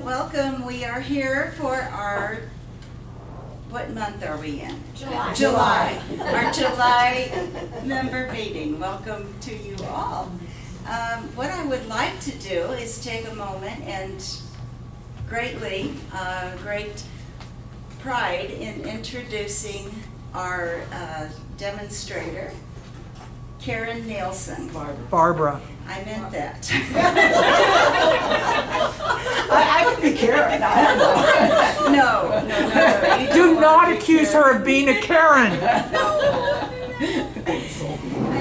Welcome. We are here for our, what month are we in? July. Our July member meeting. Welcome to you all. What I would like to do is take a moment and great pride in introducing our demonstrator, Karen Nilsson. Barbara. I meant that. I can be Karen. No. You Do don't not wanna be accuse Karen. her of being a Karen. I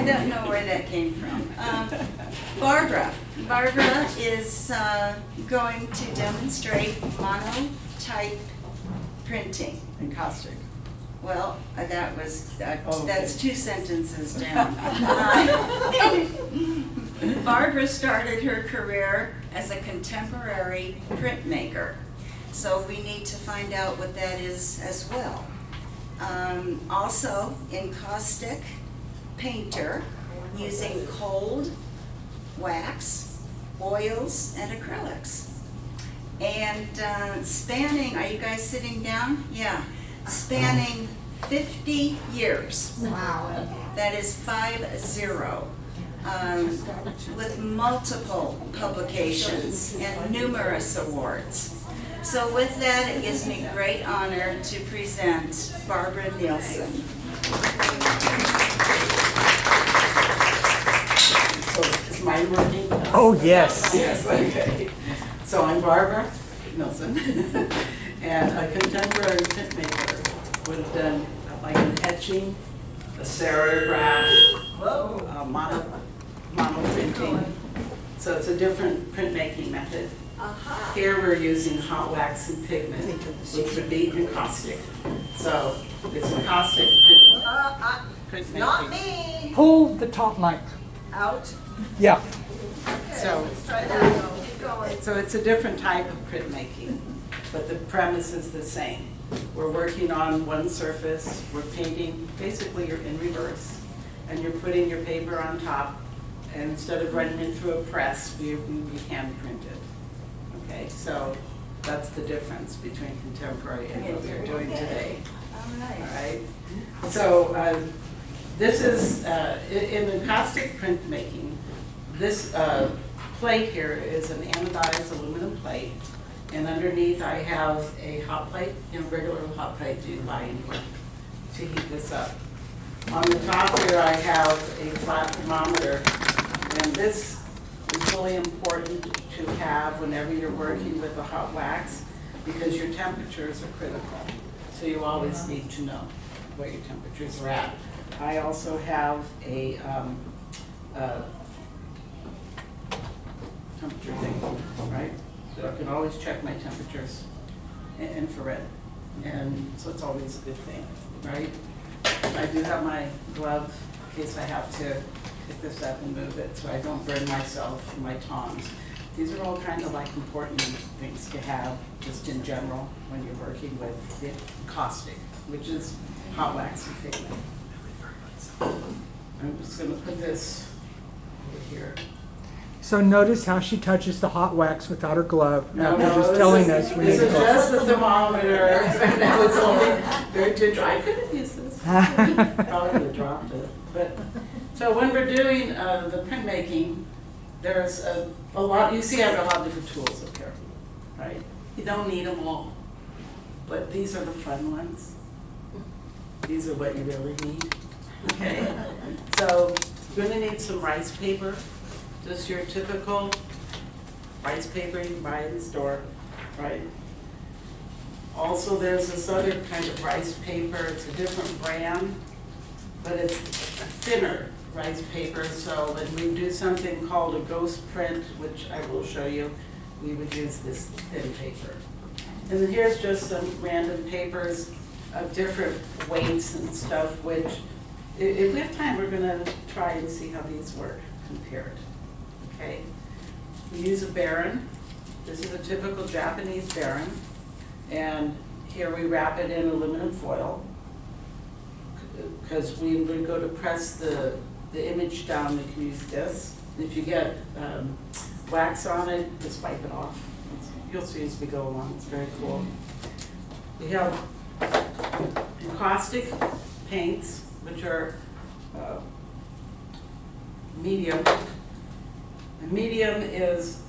don't know where that came from. Barbara is going to demonstrate monotype printing. Encaustic. Well, that's okay. 2 sentences down. Barbara started her career as a contemporary printmaker, so we need to find out what that is as well. Also, encaustic painter using cold wax, oils, and acrylics. And spanning, are you guys sitting down? Yeah. Spanning 50 years. Wow. That is 50. With multiple publications and numerous awards. So with that, it gives me great honor to present Barbara Nilsson. So is mine working? Oh, yes. Yes, okay. So I'm Barbara Nilsson, and a contemporary printmaker would have done like an etching, a serigraph, mono printing. So it's a different printmaking method. Here we're using hot wax and pigment, which would be encaustic. So it's encaustic printmaking. Not me. Pull the top mic. Out. Yeah. So, Let's try that. Go. Keep going. so it's a different type of printmaking, but the premise is the same. We're working on one surface, we're painting, basically you're in reverse, and you're putting your paper on top, and instead of running it through a press, we hand print it. Okay, so that's the difference between contemporary and what we're doing today. All right. All right, so this is, in encaustic printmaking, this plate here is an anodized aluminum plate, and underneath I have a hot plate, a regular hot plate you buy anywhere to heat this up. On the top here I have a flat thermometer, and this is really important to have whenever you're working with a hot wax because your temperatures are critical. So you always need to know what your temperatures are at. I also have a temperature thing, right? So I can always check my temperatures in infrared, and so it's always a good thing, right? I do have my glove in case I have to pick this up and move it so I don't burn myself and my tongs. These are all kind of like important things to have just in general when you're working with the caustic, which is hot wax and pigment. I'm just going to put this over here. So notice how she touches the hot wax without her glove. No, after just this telling is- us we This need is to just the thermometer. That was only very too dry. I could have used this. Probably would have dropped it. But, so when we're doing the printmaking, there's a lot, you see I have a lot of different tools up here, right? You don't need them all, but these are the fun ones. These are what you really need, okay? So you're gonna need some rice paper, just your typical rice paper you can buy in the store, right? Also, there's this other kind of rice paper. It's a different brand, but it's a thinner rice paper. So when we do something called a ghost print, which I will show you, we would use this thin paper. And then here's just some random papers of different weights and stuff, which if we have time, we're gonna try and see how these work compared, okay? We use a baron. This is a typical Japanese baron. And here we wrap it in aluminum foil because we would go to press the image down, we can use this. If you get wax on it, just wipe it off. you'll see as we go along, it's very cool. We have encaustic paints, which are medium. And medium is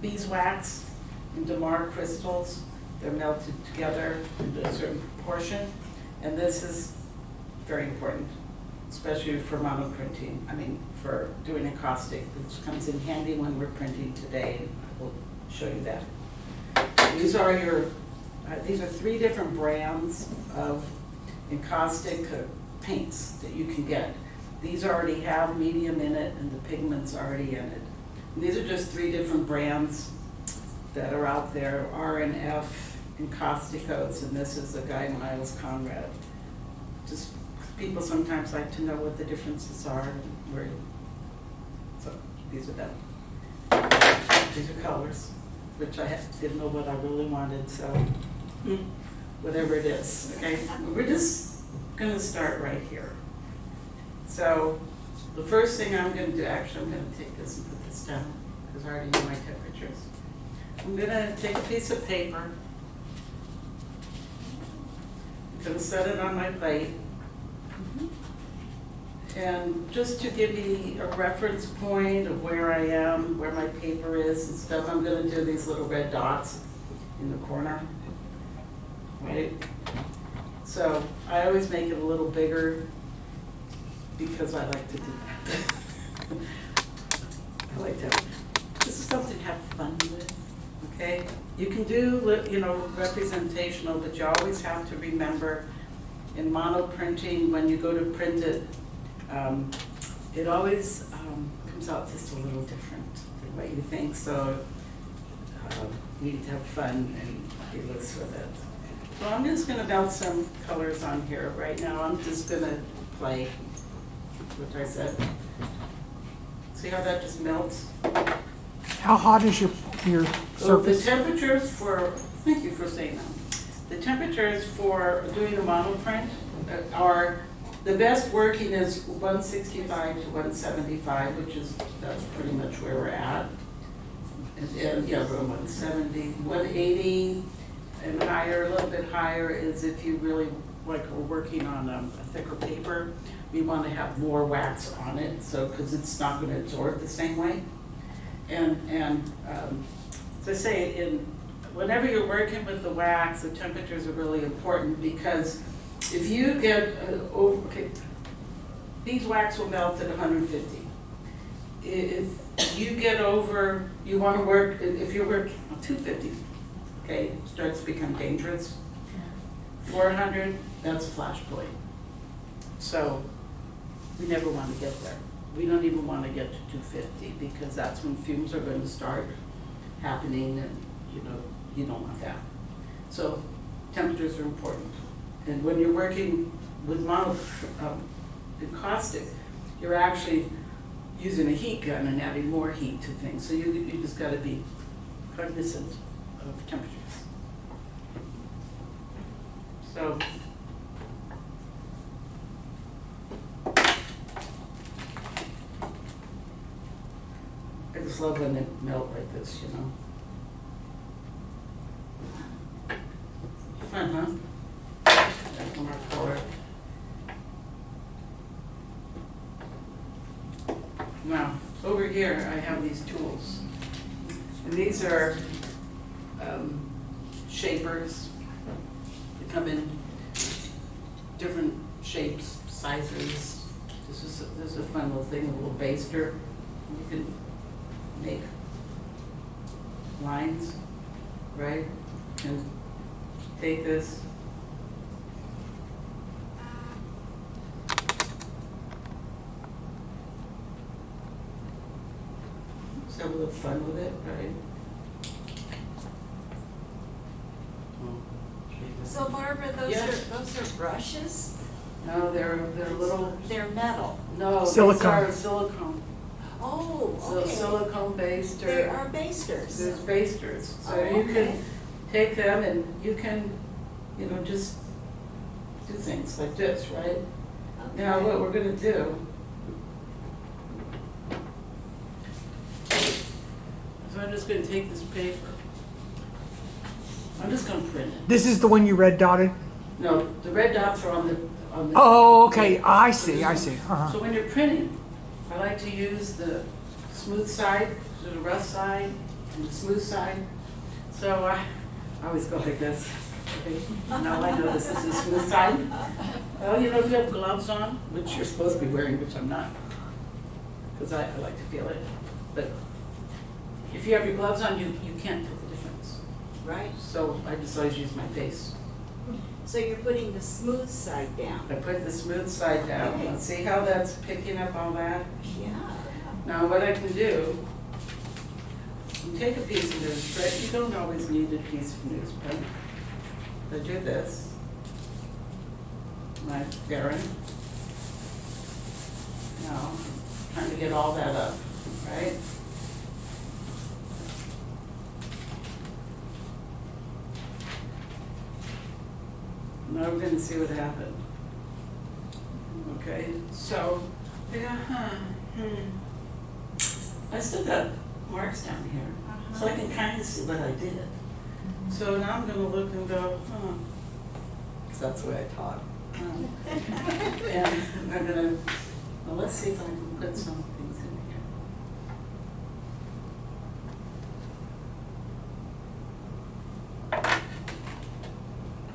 beeswax and damar crystals. They're melted together into a certain proportion. And this is very important, especially for monoprinting. I mean, for doing encaustic, which comes in handy when we're printing today. We'll show you that. These are your, these are 3 different brands of encaustic paints that you can get. These already have medium in it and the pigment's already in it. And these are just 3 different brands that are out there, R and F encausticos, and this is a guy, Miles Conrad. Just people sometimes like to know what the differences are. So these are them. These are colors, which I didn't know what I really wanted, so whatever it is, okay? We're just gonna start right here. So the first thing I'm gonna do, actually I'm gonna take this and put this down, because I already know my temperatures. I'm gonna take a piece of paper. I'm gonna set it on my plate. And just to give me a reference point of where I am, where my paper is and stuff, I'm gonna do these little red dots in the corner, right? So I always make it a little bigger because I like to do that. I like to, this is something to have fun with, okay? You can do, you know, representational, but you always have to remember in monoprinting, when you go to print it, it always comes out just a little different than what you think, so you need to have fun and be loose with it. So I'm just gonna melt some colors on here right now. I'm just gonna play, which I said. See how that just melts? How hot is your So the surface? temperatures for, thank you for saying that. The temperatures for doing a monoprint are, the best working is 165 to 175, which is, that's pretty much where we're at. And yeah, we're 170, 180 and higher, a little bit higher is if you really, like we're working on a thicker paper, we want to have more wax on it, so, because it's not going to absorb the same way. And as I say, whenever you're working with the wax, the temperatures are really important, because if you get, okay, beeswax will melt at 150. If you get over, you want to work, if you work 250, okay, it starts to become dangerous. 400, that's a flash point. So we never want to get there. We don't even want to get to 250, because that's when fumes are going to start happening, and you don't want that. So temperatures are important. And when you're working with encaustic, you're actually using a heat gun and adding more heat to things. So you just got to be cognizant of temperatures. So I just love when they melt like this, you know. Fun, huh? That's more color. Now, over here I have these tools. And these are shapers. They come in different shapes, sizes. This is a fun little thing, a little baster. You can make lines, right? And take this. Just have a little fun with it, right? So Barbara, those Yeah. are brushes? No, they're little, They're metal. no, these Silicone. are silicone. Oh, So okay. silicone baster. They are basters. There's basters, so Oh, you okay. can take them and you can, just do things like this, right? Now, what we're gonna do, so I'm just gonna take this paper I'm just gonna print it. This is the one you red dotted? No, the red dots are on the. Oh, okay, I see, I see. Uh-huh. So when you're printing, I like to use the smooth side, so the rough side, and the smooth side. So I always go like this. Okay, now I know this is the smooth side. Well, you know, if you have gloves on, which you're supposed to be wearing, which I'm not, because I like to feel it. But if you have your gloves on, you can't tell the difference. Right. So I just always use my face. So you're putting the smooth side down. I put the smooth side down. Okay. See how that's picking up all that? Yeah. Now what I can do, you take a piece of newsprint. You don't always need a piece of newsprint. I do this. My Darren. Now, trying to get all that up, right? Now we're gonna see what happened. Okay, so, yeah, I still got marks down here, so I can kind of see what I did. So now I'm gonna look and go, because that's the way I talk. And I'm gonna, well, let's see if I can put some things in here. I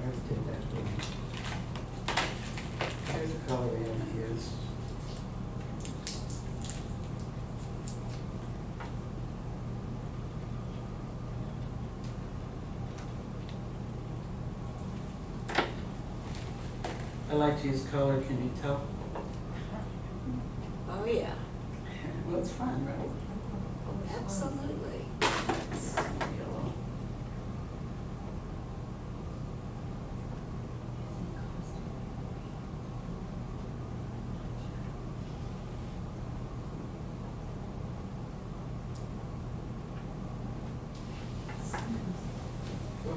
already did that. Here's a color I'm gonna use. I like to use color, can you tell? Oh, yeah. Well, it's fun, right? Absolutely. Yellow.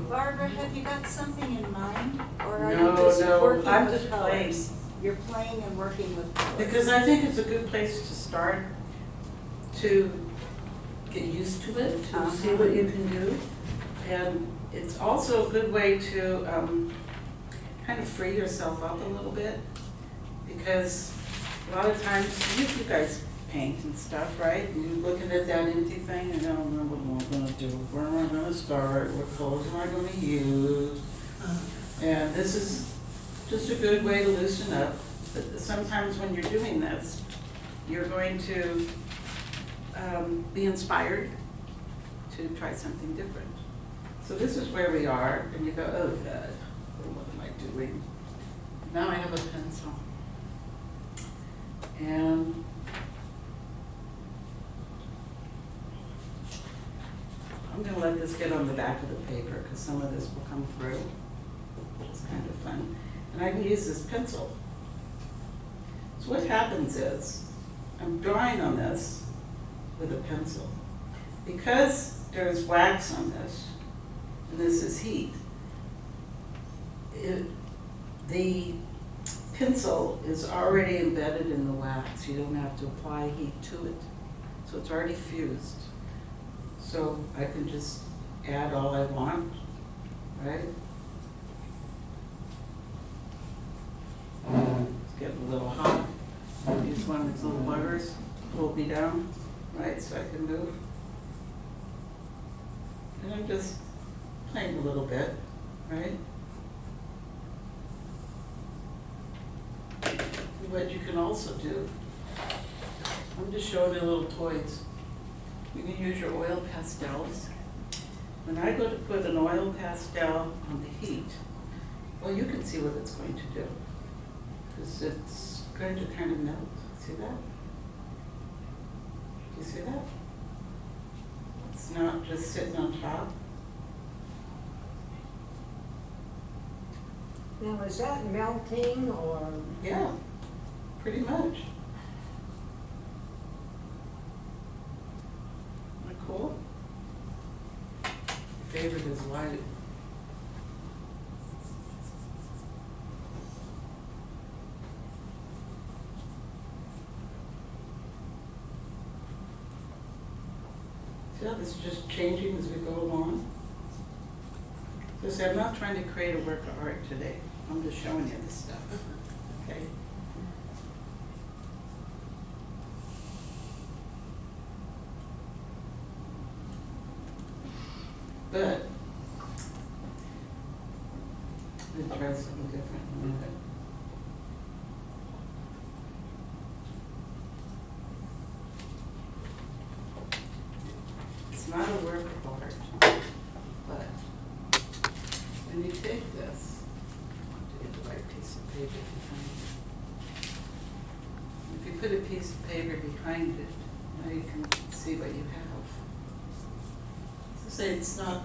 Barbara, have you got something in mind? Or are No, you just no, working I'm with just colors? You're playing and working with colors. Because I think it's a good place to start, to get used to it, to see what you can do. And it's also a good way to kind of free yourself up a little bit. Because a lot of times, you guys paint and stuff, right? And you're looking at that empty thing and I don't know what am I gonna do, where am I gonna start, what colors am I gonna use? And this is just a good way to loosen up. But sometimes when you're doing this, you're going to be inspired to try something different. So this is where we are, and you go, oh God, what am I doing? Now I have a pencil. And I'm gonna let this get on the back of the paper because some of this will come through. It's kind of fun. And I can use this pencil. So what happens is, I'm drawing on this with a pencil. Because there's wax on this, and this is heat, the pencil is already embedded in the wax. You don't have to apply heat to it. So it's already fused. So I can just add all I want, right? It's getting a little hot. Use one of these little buggers, hold me down, right, so I can move. And I'm just playing a little bit, right? And what you can also do, I'm just showing you little toys. You can use your oil pastels. When I go to put an oil pastel on the heat, well, you can see what it's going to do. Because it's going to kind of melt. See that? Do you see that? It's not just sitting on top. Now, is that melting or? Yeah, pretty much. Isn't that cool? Favorite is white. See how this is just changing as we go along? Listen, I'm not trying to create a work of art today. I'm just showing you this stuff, okay? But let me try something different. Okay. It's not a work of art, but when you take this, to get the right piece of paper behind it. If you put a piece of paper behind it, now you can see what you have. So say it's not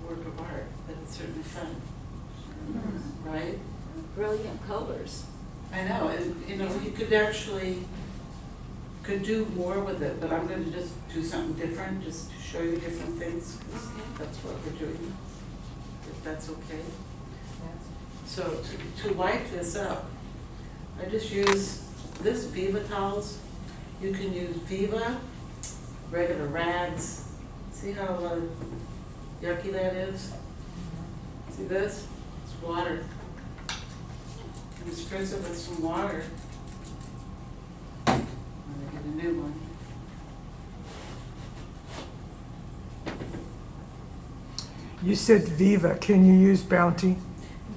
work of art, but it's certainly fun, right? Brilliant colors. I know, and you know, you could actually, could do more with it, but I'm going to just do something different, just to show you different things, 'cause that's what we're doing, if that's okay. So to wipe this up, I just use this Viva towels. You can use Viva, regular rags. See how yucky that is? See this? It's water. And spritz it with some water. And I get a new one. You said Viva, can you use Bounty?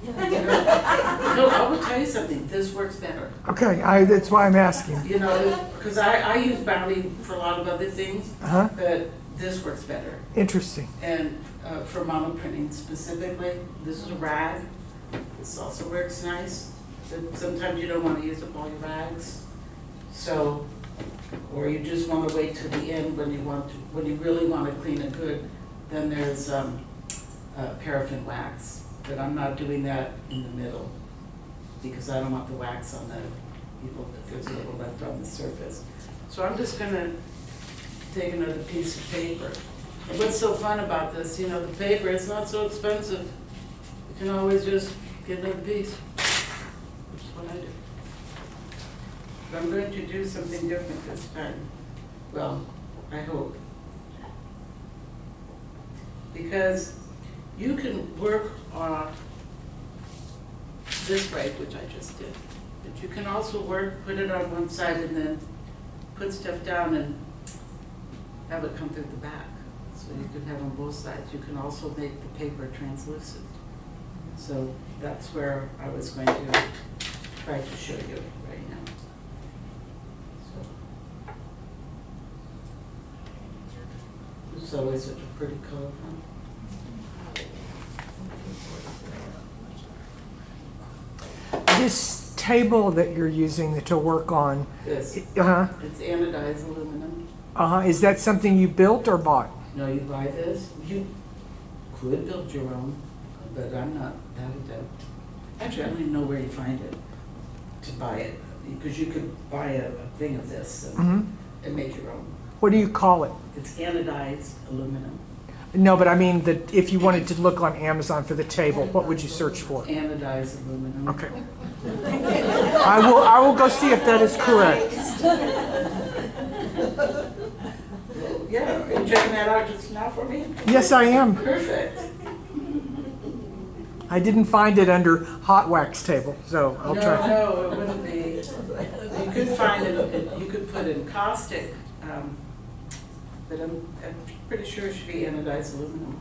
No, I will tell you something, this works better. Okay, that's why I'm asking. You know, because I use Bounty for a lot of other things, Uh-huh, but this works better. interesting. And for monoprinting specifically, this is a rag. This also works nice. But sometimes you don't want to use up all your rags. So, or you just want to wait till the end when you really want to clean it good. Then there's paraffin wax. But I'm not doing that in the middle because I don't want the wax on if there's a little left on the surface. So I'm just gonna take another piece of paper. And what's so fun about this, you know, the paper, it's not so expensive. You can always just get another piece, which is what I do. But I'm going to do something different this time. Well, I hope. Because you can work on this right, which I just did. But you can also put it on one side and then put stuff down and have it come through the back. So you can have on both sides. You can also make the paper translucent. So that's where I was going to try to show you right now. So this is always such a pretty color, huh? This table that you're using to work on, This, uh-huh, it's anodized aluminum. is that something you built or bought? No, you buy this, you could build your own, but I'm not that adept. Actually, I don't even know where you find it to buy it, because you could buy a thing of this and make your own. What do you call it? It's anodized aluminum. No, but I mean, if you wanted to look on Amazon for the table, what would you search for? Anodized aluminum. Okay. I will go see if that is correct. Yeah, are you checking that out just now for me? Yes, I am. Perfect. I didn't find it under hot wax table, so I'll try. No, it wouldn't be. You could find it, you could put in caustic, but I'm pretty sure it should be anodized aluminum.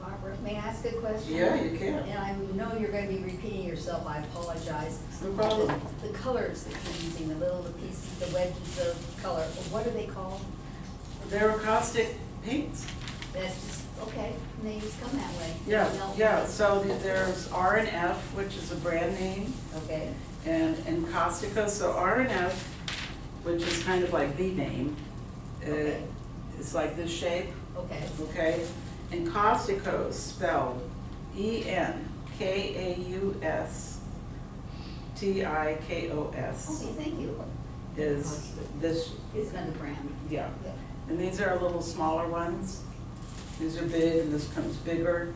Barbara, may I ask a question? Yeah, you can. And I know you're going to be repeating yourself, I apologize. No problem. The colors that you're using, the little pieces, the wedges of color, what are they called? They're caustic paints. That's just, okay, and they just come that way. Yeah, No. yeah, so there's R and F, which is a brand name, Okay, and Caustica, so R and F, which is kind of like the name, Okay. it's like this shape, okay. okay? And Causticos, spelled ENKAUSTIKOS, Okay, thank you. is this, It's another brand. yeah. Yeah. And these are a little smaller ones. These are big, and this comes bigger.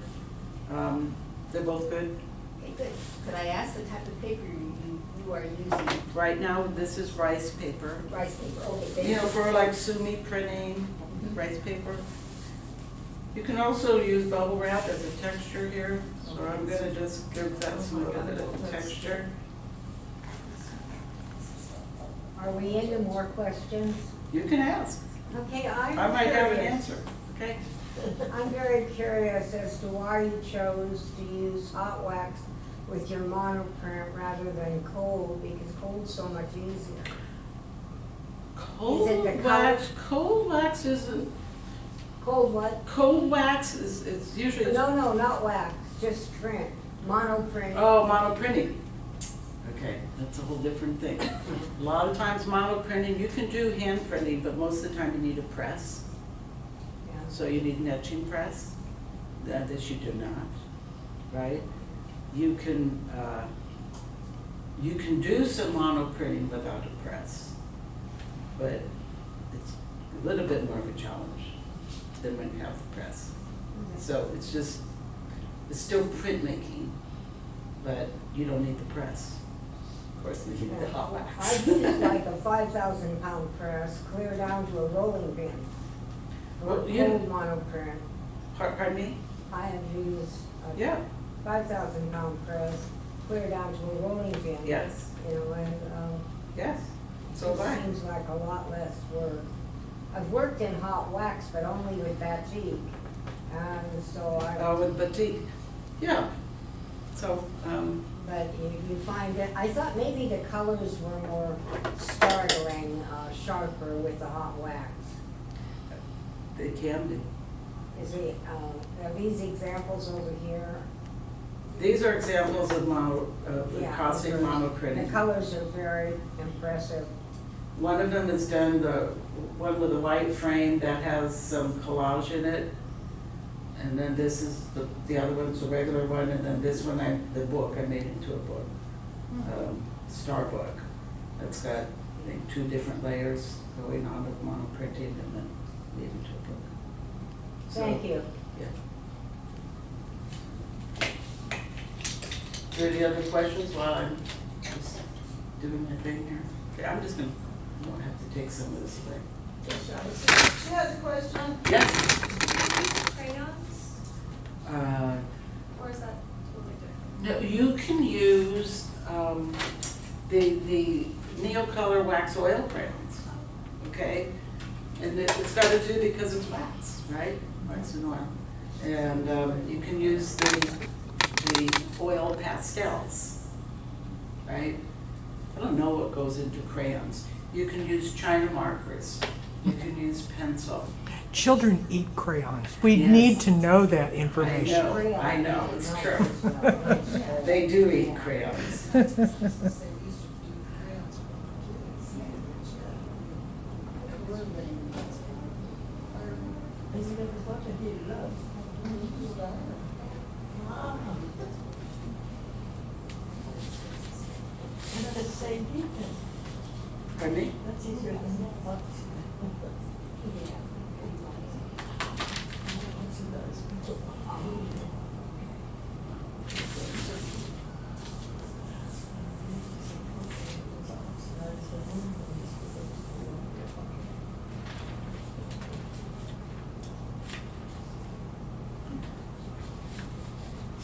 They're both good. Okay, good. Could I ask the type of paper you you are using? Right now, this is rice paper. Rice paper, okay. You know, for like sumi printing, rice paper. You can also use bubble wrap as a texture here, so I'm gonna just give that some good texture. are we into more questions? You can ask. Okay, I I'm might have an curious. answer, okay? I'm very curious as to why you chose to use hot wax with your monoprint rather than cold, because cold's so much easier. Cold Is it the wax, cold wax isn't, Cold what? cold wax is usually. No, not wax, just print, monoprint. Oh, monoprinting. Okay, that's a whole different thing. A lot of times monoprinting, you can do hand printing, but most of the time you need a press. Yeah. So you need an etching press. This you do not, right? You can do some monoprinting without a press, but it's a little bit more of a challenge than when you have the press. So it's still printmaking, but you don't need the press. Of course, you need the hot wax. I used like a 5,000-pound press, clear down to a rolling pin. For Well, you- cold monoprint, Pardon me? I have used a Yeah, 5,000-pound press, clear down to a rolling pin. yes, You know, and, yes. So it have I. seems like a lot less work. I've worked in hot wax, but only with batik, and so With batik, yeah. So, but you find that, I thought maybe the colors were more startling, sharper with the hot wax. they can be. Is it, are these examples over here? These are examples of the Yeah, caustic The monoprinting. colors are very impressive. One of them is done, the one with a white frame that has some collage in it. And then this is, the other one's a regular one, and then this one, the book, I made into a book. Star book. That's got, I think, 2 different layers going on with monoprinting and then made into a book. So, Thank you. Yeah. Are there any other questions while I'm just doing my thing here? Okay, I'm just gonna, I don't have to take some of this away. She has a question. Yes? Crayons, Uh, or is that totally different? no, you can use, the Neocolor wax oil crayons, okay? And it's gotta do because it's wax, right? Wax and oil. And, you can use the oil pastels, right? I don't know what goes into crayons. You can use China markers. You can use pencil. Children eat crayons. We Yes. need to know that information. I know, it's true. They do eat crayons. Pardon me?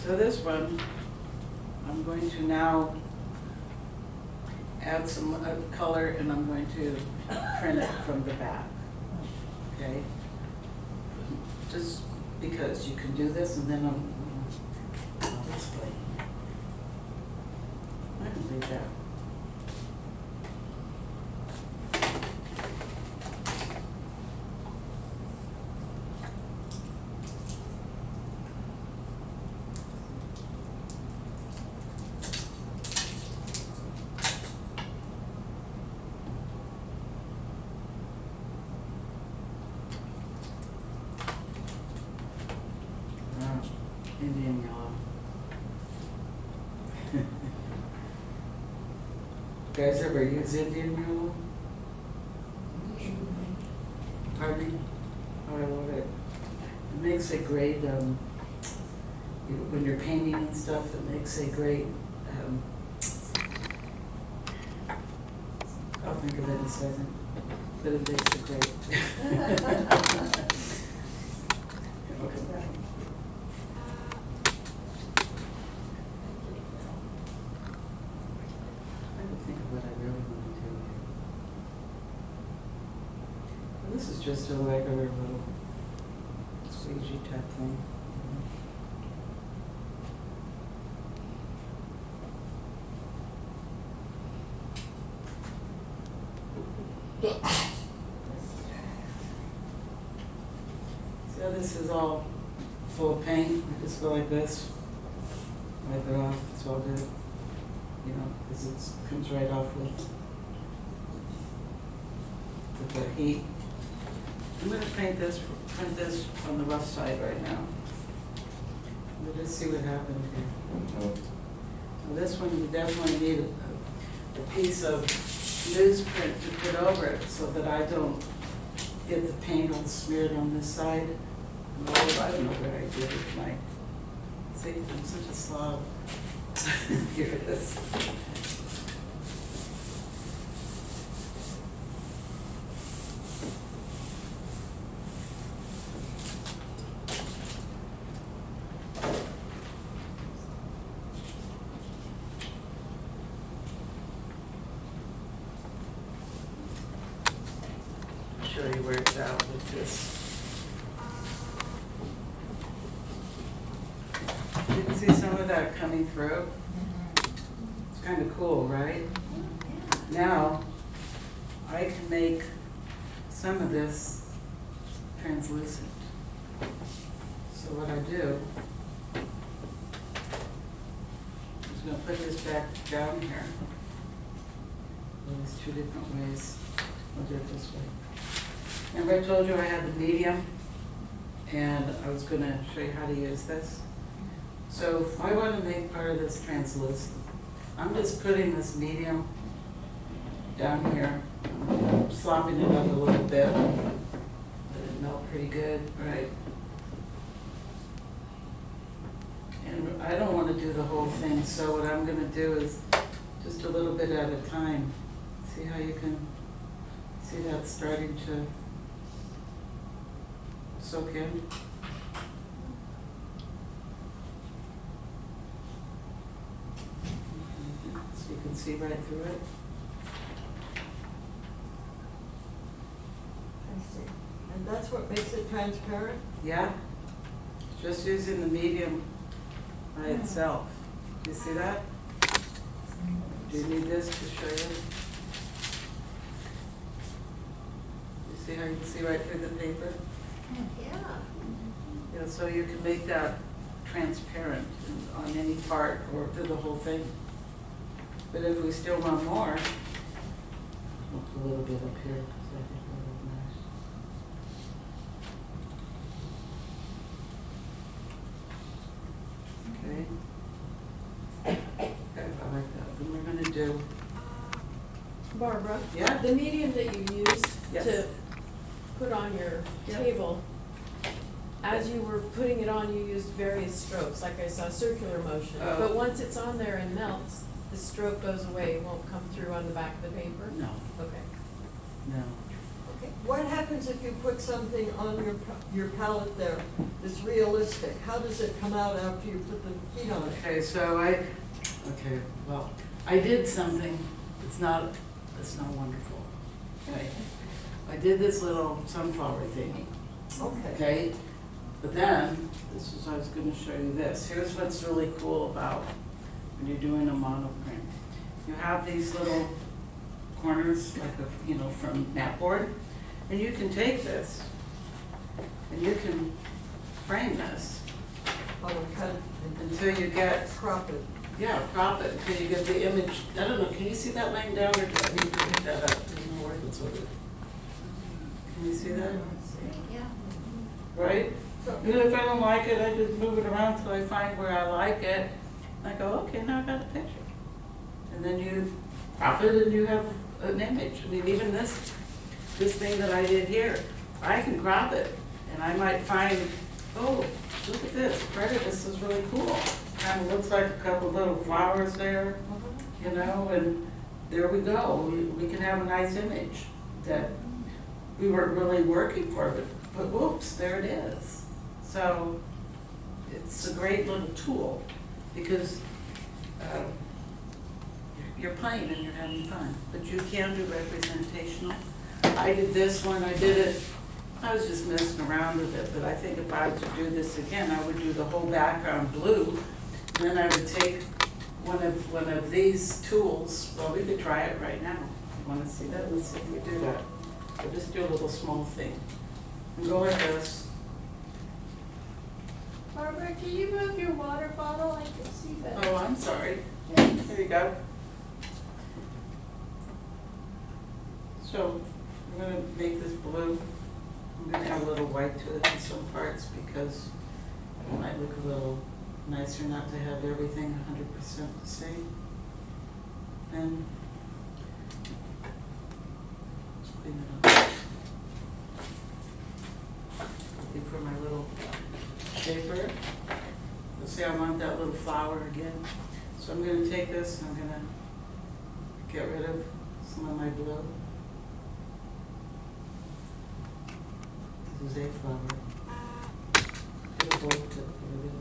So this one, I'm going to now add some color and I'm going to print it from the back, okay? Just because you can do this and then I'll explain. I can leave that. Indian yellow. You guys ever use Indian yellow? Pardon me? Oh, I love it. It makes a great, when you're painting and stuff, it makes a great think of it in a second, but it makes it great. Okay. I can think of what I really want to do here. Well, this is just a regular little squeegee type thing. So this is all full of paint. I just go like this, wipe it off. It's all good, you know, because it comes right off with the heat. I'm going to print this on the rough side right now. We'll just see what happens here. Now this one you definitely need a piece of newsprint to put over it so that I don't get the paint all smeared on this side. Oh, I don't know where I did it. See, I'm such a slob. Here it is. Show you where it's out with this. You can see some of that coming through. It's kind of cool, right? Now, I can make some of this translucent. So what I do, I'm just going to put this back down here. Well, there's two different ways. I'll do it this way. Remember I told you I had the medium, and I was going to show you how to use this. So if I want to make part of this translucent, I'm just putting this medium down here, slopping it up a little bit, let it melt pretty good, right? And I don't want to do the whole thing, so what I'm going to do is just a little bit at a time. See how you can see that starting to soak in? So you can see right through it. I see. And that's what makes it transparent? Yeah, just using the medium by itself. You see that? Do you need this to show you? You see how you can see right through the paper? Yeah. Yeah, so you can make that transparent on any part or through the whole thing. But if we still want more, we'll put a little bit up here because I think that would be nice. Okay. Okay, I like that. Then we're going to do, Barbara? Yeah? The medium that you used Yes. to put on your Yep. table, as you were putting it on, you used various strokes, like I saw circular motion. Oh. But once it's on there and melts, the stroke goes away, it won't come through on the back of the paper? no, Okay. no. Okay. What happens if you put something on your palette there that's realistic? How does it come out after you put the heat on it? Okay, so well, I did something that's not wonderful. Okay. I did this little sunflower thingy, Okay. okay? But then, I was gonna show you this. Here's what's really cool about when you're doing a monoprint. You have these little corners, like from matboard, and you can take this, and you can frame this Oh, and cut it until you get, and crop it. yeah, crop it, until you get the image. I don't know, can you see that laying down, or do I need to pick that up? There's no words with it. Can you see that? Yeah. Right? And if I don't like it, I just move it around till I find where I like it. I go, okay, now I got a picture. And then you crop it and you have an image. I mean, even this thing that I did here, I can crop it. And I might find, oh, look at this, part of this is really cool. Kind of looks like a couple little flowers there, and there we go. We can have a nice image that we weren't really working for, but whoops, there it is. So it's a great little tool because you're playing and you're having fun, but you can do representational. I did this one, I was just messing around with it, but I think if I was to do this again, I would do the whole background blue. And then I would take one of these tools. Well, we could try it right now. You want to see that? Let's see if we do that. So just do a little small thing. And go like this. Barbara, can you move your water bottle? I can see that. Oh, I'm sorry. There you go. So I'm going to make this blue. I'm going to add a little white to it in some parts because it might look a little nicer not to have everything 100% the same. And clean it up. Looking for my little paper. Let's see, I want that little flower again. So I'm going to take this and I'm going to get rid of some of my blue. This is a flower. Beautiful, look what it is.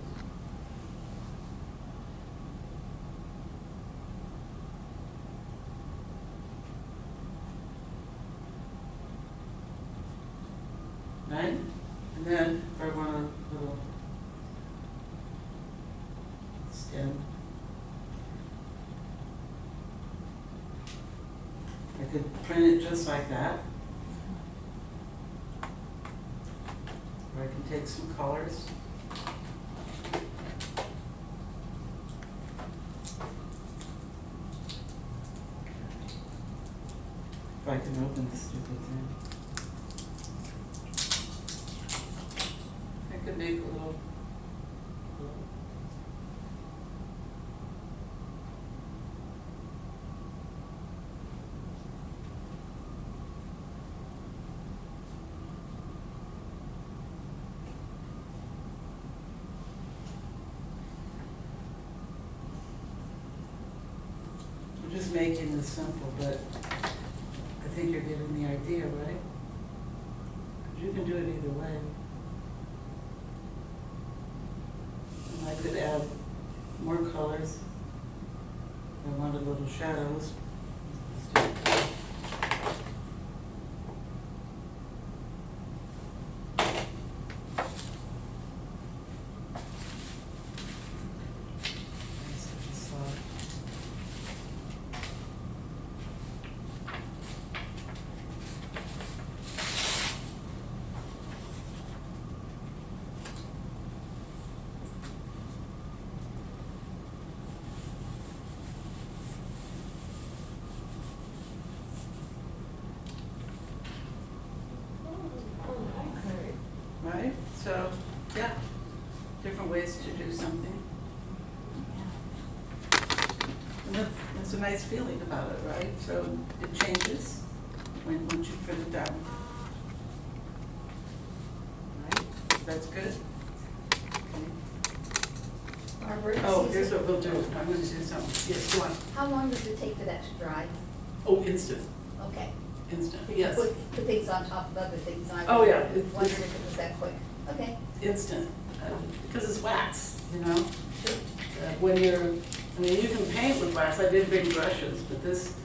Right? And then if I want a little stem, I could print it just like that. Or I can take some colors. If I can open this stupid thing. I could make a little. I'm just making this simple, but I think you're getting the idea, right? You can do it either way. And I could add more colors. I wanted little shadows. Right? So, yeah, different ways to do something. And that's a nice feeling about it, right? So it changes once you put it down. Right? That's good. Okay. Barbara? Oh, here's what we'll do. I'm going to do something. Yes, go on. How long does it take for that to dry? Oh, instant. Okay. Instant, You yes. Put things on top of other things. I Oh, yeah. wondered if it was that quick. Okay. Instant. Because it's wax, you know? Sure. When I mean, you can paint with wax. I did big brushes, but this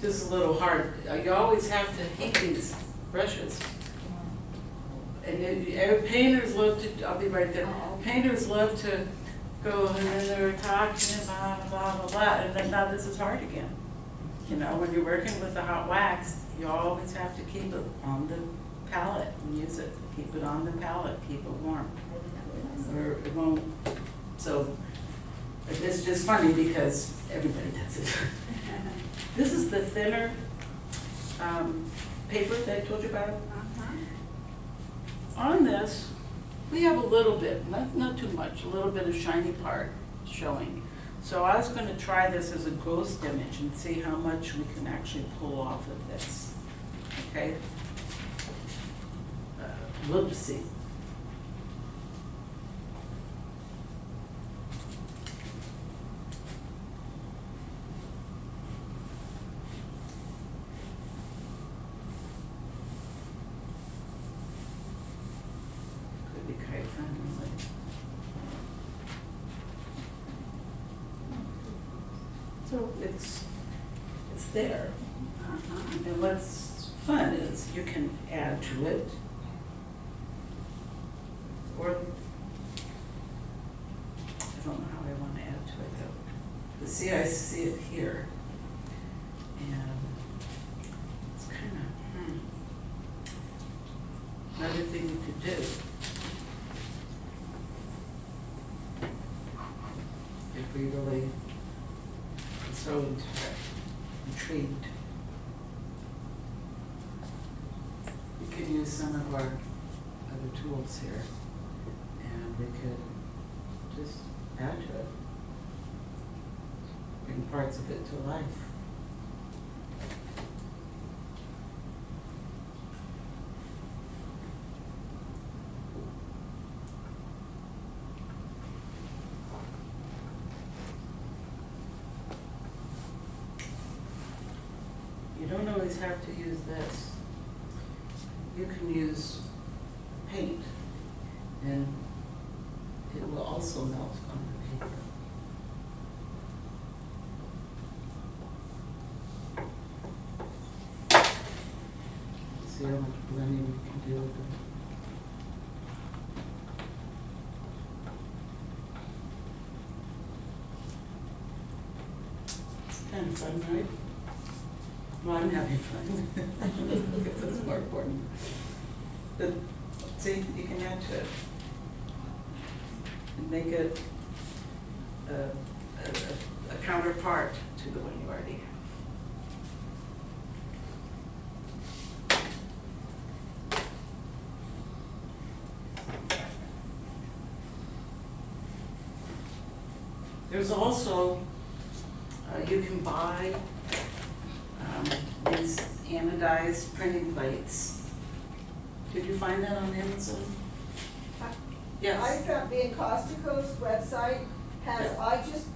is a little hard. You always have to heat these brushes. And painters love to, I'll be right there. Painters love to go and then they're talking about blah, blah, blah, and then now this is hard again. You know, when you're working with the hot wax, you always have to keep it on the palette and use it. Keep it on the palette, keep it warm. Or it won't, so it's just funny because everybody does it. This is the thinner paper that I told you about. On this, we have a little bit, not too much, a little bit of shiny part showing. So I was going to try this as a ghost image and see how much we can actually pull off of this. Okay? We'll just see. So it's there. Uh-huh. And what's fun is you can add to it. Or, I don't know how I want to add to it though. But see, I see it here. And it's kind of, another thing you could do. If we really are so intrigued. We could use some of our other tools here, and we could just add to it, bring parts of it to life. You don't always have to use this. You can use paint, and it will also melt on the paper. See how much blending we can do with them. Kind of fun, right? Well, I'm having fun. If that's more important. But see, you can add to it and make it a counterpart to the one you already have. There's also, you can buy these anodized printing plates. Did you find that on Amazon? I Yes. found the Encostico's website has, Yeah. I just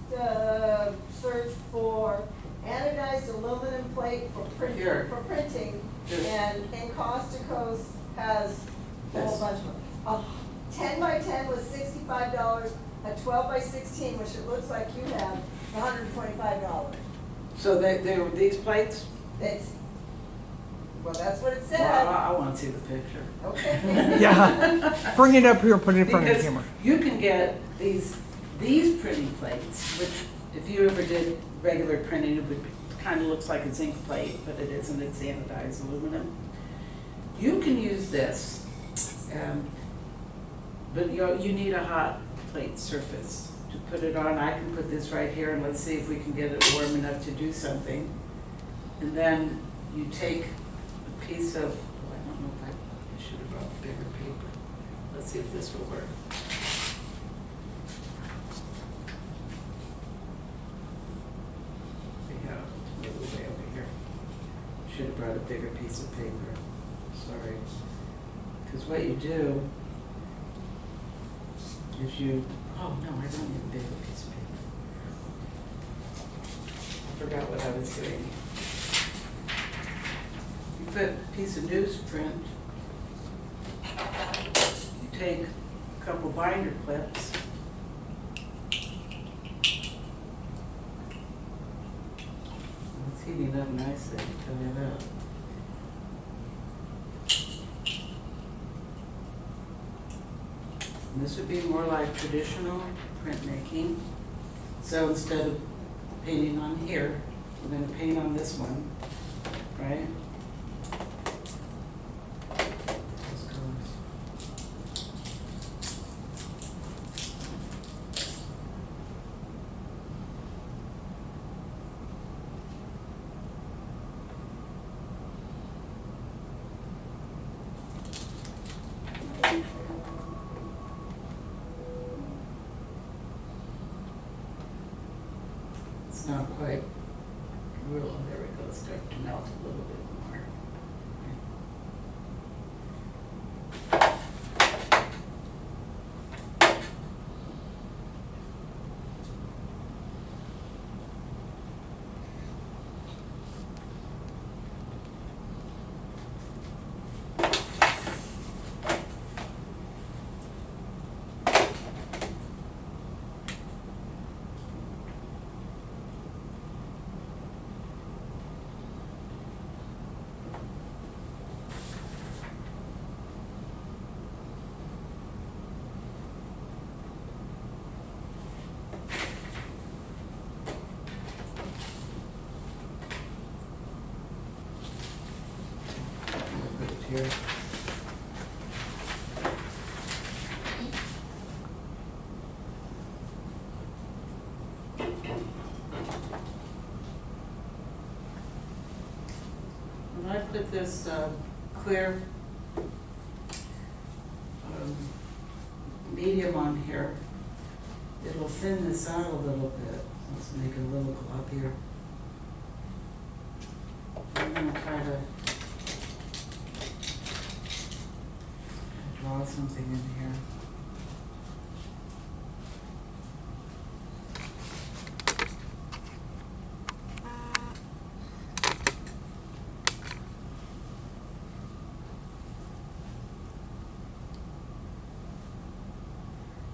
searched for anodized aluminum plate Here. for printing, Here. and Encostico's has a whole Yes. bunch of them. A 10 by 10 was $65, a 12 by 16, which it looks like you have, $125. So they were these plates? It's, well, that's what it Well, said. I want to see the picture. Okay. Yeah, bring it up here and put it in front of the Because camera. you can get these printing plates, which if you ever did regular printing, it would kind of looks like a zinc plate, but it isn't, it's anodized aluminum. You can use this, but you need a hot plate surface to put it on. I can put this right here and let's see if we can get it warm enough to do something. And then you take a piece of, oh, I don't know if I should have brought bigger paper. Let's see if this will work. See how it's a little way over here. Should have brought a bigger piece of paper. Sorry. Because what you do is you, oh no, I don't need a bigger piece of paper. I forgot what I was doing. You put a piece of newsprint, you take a couple binder clips, it's heating up nicely, I'll tell you that. And this would be more like traditional printmaking. So instead of painting on here, we're going to paint on this one, right? Those colors. It's not quite real. There we go. It's starting to melt a little bit more. here. When I put this clear medium on here, it'll thin this out a little bit. Let's make it a little gloppier. I'm going to try to draw something in here.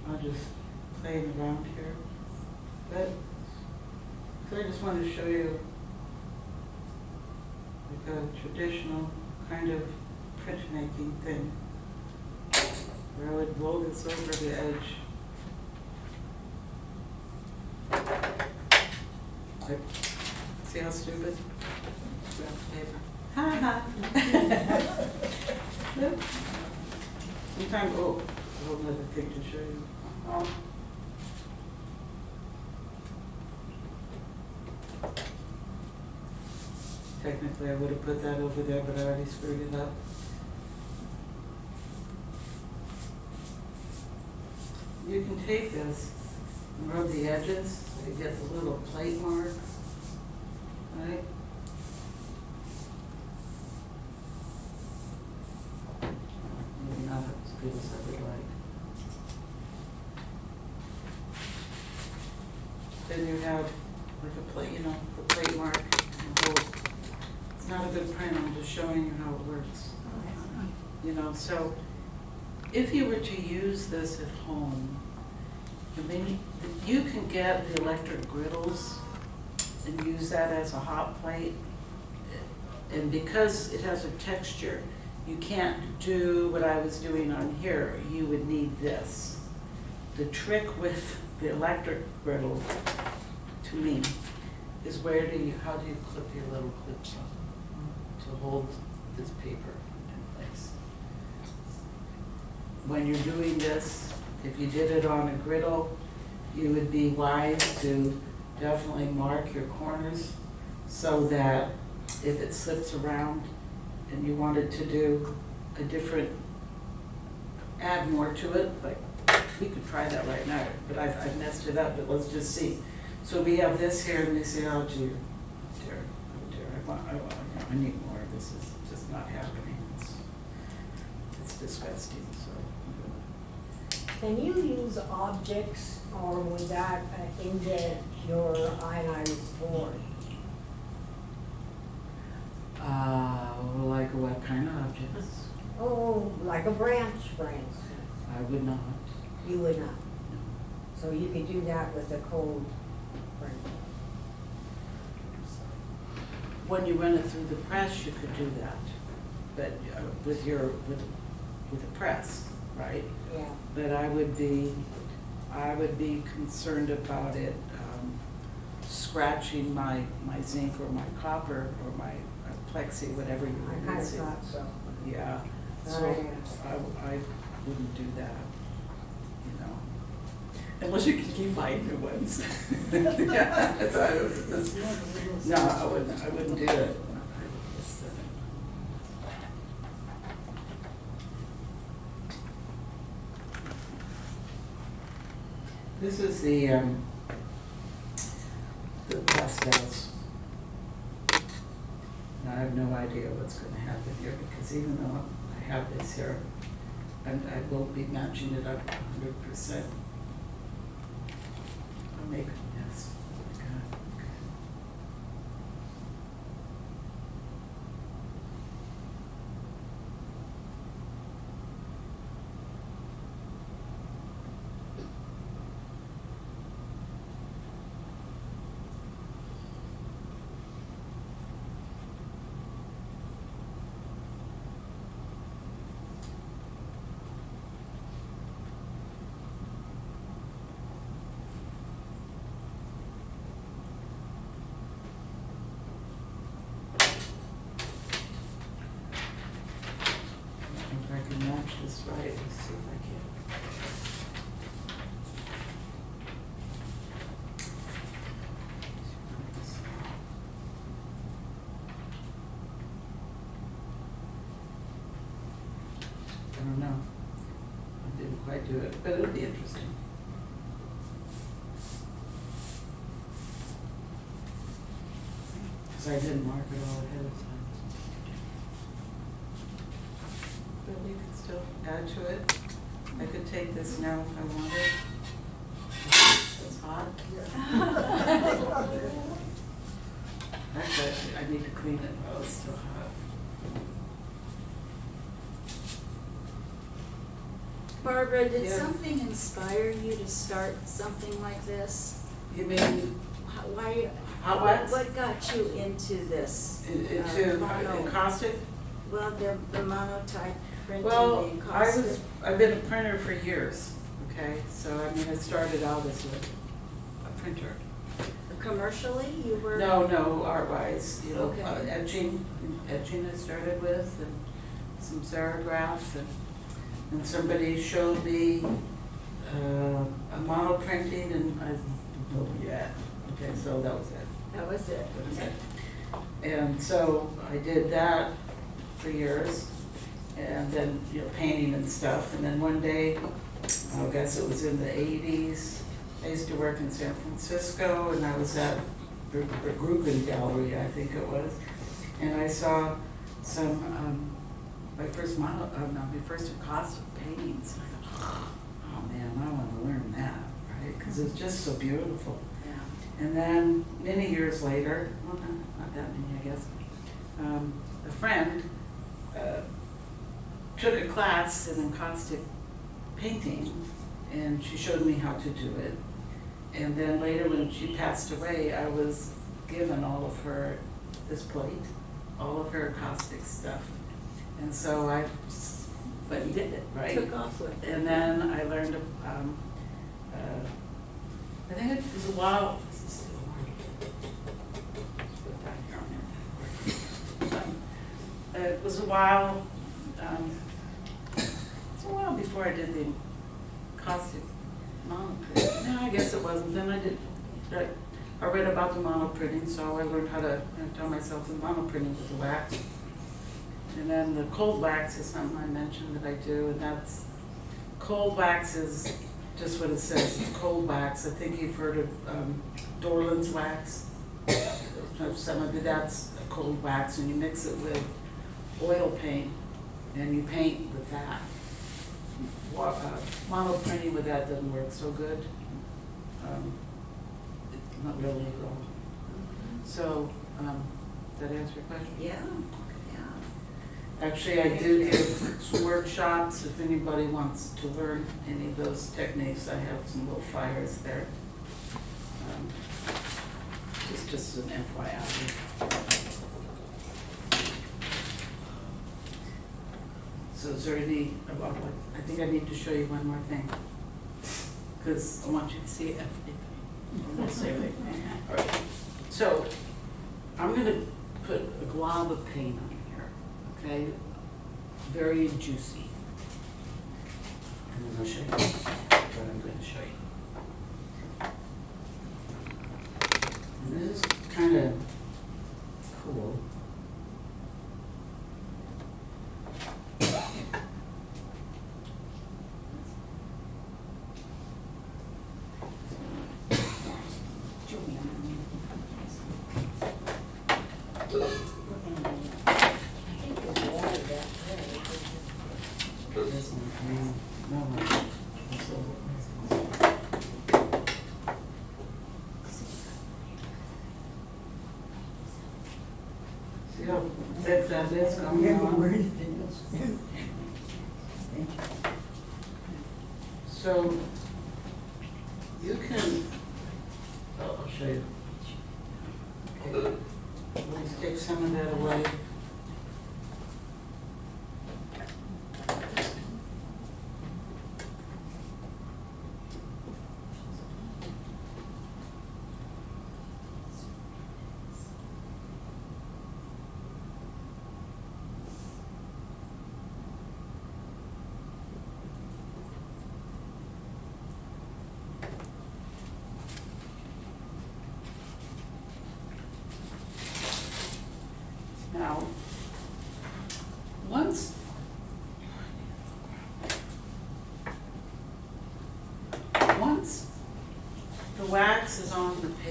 I'll just play it around here. But so I just wanted to show you like a traditional kind of printmaking thing where I would blow this over the edge. Like, see how stupid? Grab the paper. Ha ha! Sometimes, oh, a whole other thing to show you. Technically, I would have put that over there, but I already screwed it up. You can take this and rub the edges so you get the little plate mark, right? Maybe not as good as I would like. Then you have like a plate, you know, the plate mark. And the whole, it's not a good print, I'm just showing you how it works. You know, so if you were to use this at home, I mean, you can get the electric griddles and use that as a hot plate. And because it has a texture, you can't do what I was doing on here. You would need this. The trick with the electric griddle, to me, is how do you clip your little clips on to hold this paper in place. When you're doing this, if you did it on a griddle, you would be wise to definitely mark your corners so that if it slips around and you wanted to do a different, add more to it, like we could try that right now, but I've messed it up, but let's just see. So we have this here, and we say, oh gee, dear, oh dear, I need more. This is just not happening. It's disgusting. So Can you use objects, or would that indent your ionized board? Like what kind of objects? Oh, like a branch, for instance. I would not. You would not. So you could do that with a cold print. When you run it through the press, you could do that, but with a press, right? Yeah. But I would be concerned about it scratching my zinc or my copper or my plexi, whatever you I were kind of using. thought so. Yeah, so I wouldn't do that, you know. Unless you can keep buying new ones. Yeah, no, I wouldn't do it. This is the pastels. Now, I have no idea what's going to happen here because even though I have this here, I won't be matching it up 100%. I'll make a mess. Oh my God. Okay. this right. Let's see if I can. I don't know. I didn't quite do it, but it'll be interesting. Because I didn't mark it all ahead of time. But you could still add to it. I could take this now if I wanted. It's hot. Actually, I need to clean it while it's still hot. Barbara, did Yeah. something inspire you to start something like this? You mean Why? hot wax? What got you into this? Into mono- caustic? Well, the monotype printing, Well, the I've been a printer for years, okay? So, I mean, it started out as a printer. Commercially, you were? No, art-wise, you know, Okay. etching I started with, and some serigraphs, and somebody showed me a mono printing, and I didn't know yet. Okay, so that was it. That was it. That was it. And so I did that for years, and then, you know, painting and stuff, and then one day, I guess it was in the 80s, I used to work in San Francisco, and I was at the Grugan Gallery, I think it was, and I saw some, my first acoustic paintings. I thought, oh man, I want to learn that, right? Because it's just so beautiful. Yeah. And then many years later, well, not that many, I guess, a friend took a class in encaustic painting, and she showed me how to do it. And then later, when she passed away, I was given all of her, this plate, all of her caustic stuff. And so I just went and did it, right? Took off with it. And then I learned, I think it was a while, it was a while, before I did the caustic monoprint. No, I guess it wasn't. Then I read about the monoprinting, so I learned how to tell myself the monoprinting with the wax. And then the cold wax is something I mentioned that I do, and that's, cold wax is just what it says, it's cold wax. I think you've heard of Dorland's wax. Some of it, that's a cold wax, and you mix it with oil paint, and you paint with that. Monoprinting with that doesn't work so good. Not really at all. So, does that answer your question? Yeah. Actually, I do give some workshops if anybody wants to learn any of those techniques. I have some little flyers there. Just an FYI. So is there any, I think I need to show you one more thing, because I want you to see everything. We'll say everything. All right. So I'm going to put a glob of paint on here, okay? Very juicy. And then I'll show you what I'm going to show you. And this is kind of cool. See how thick that is coming on? So you can, I'll show you. Okay. Let's take some of that away.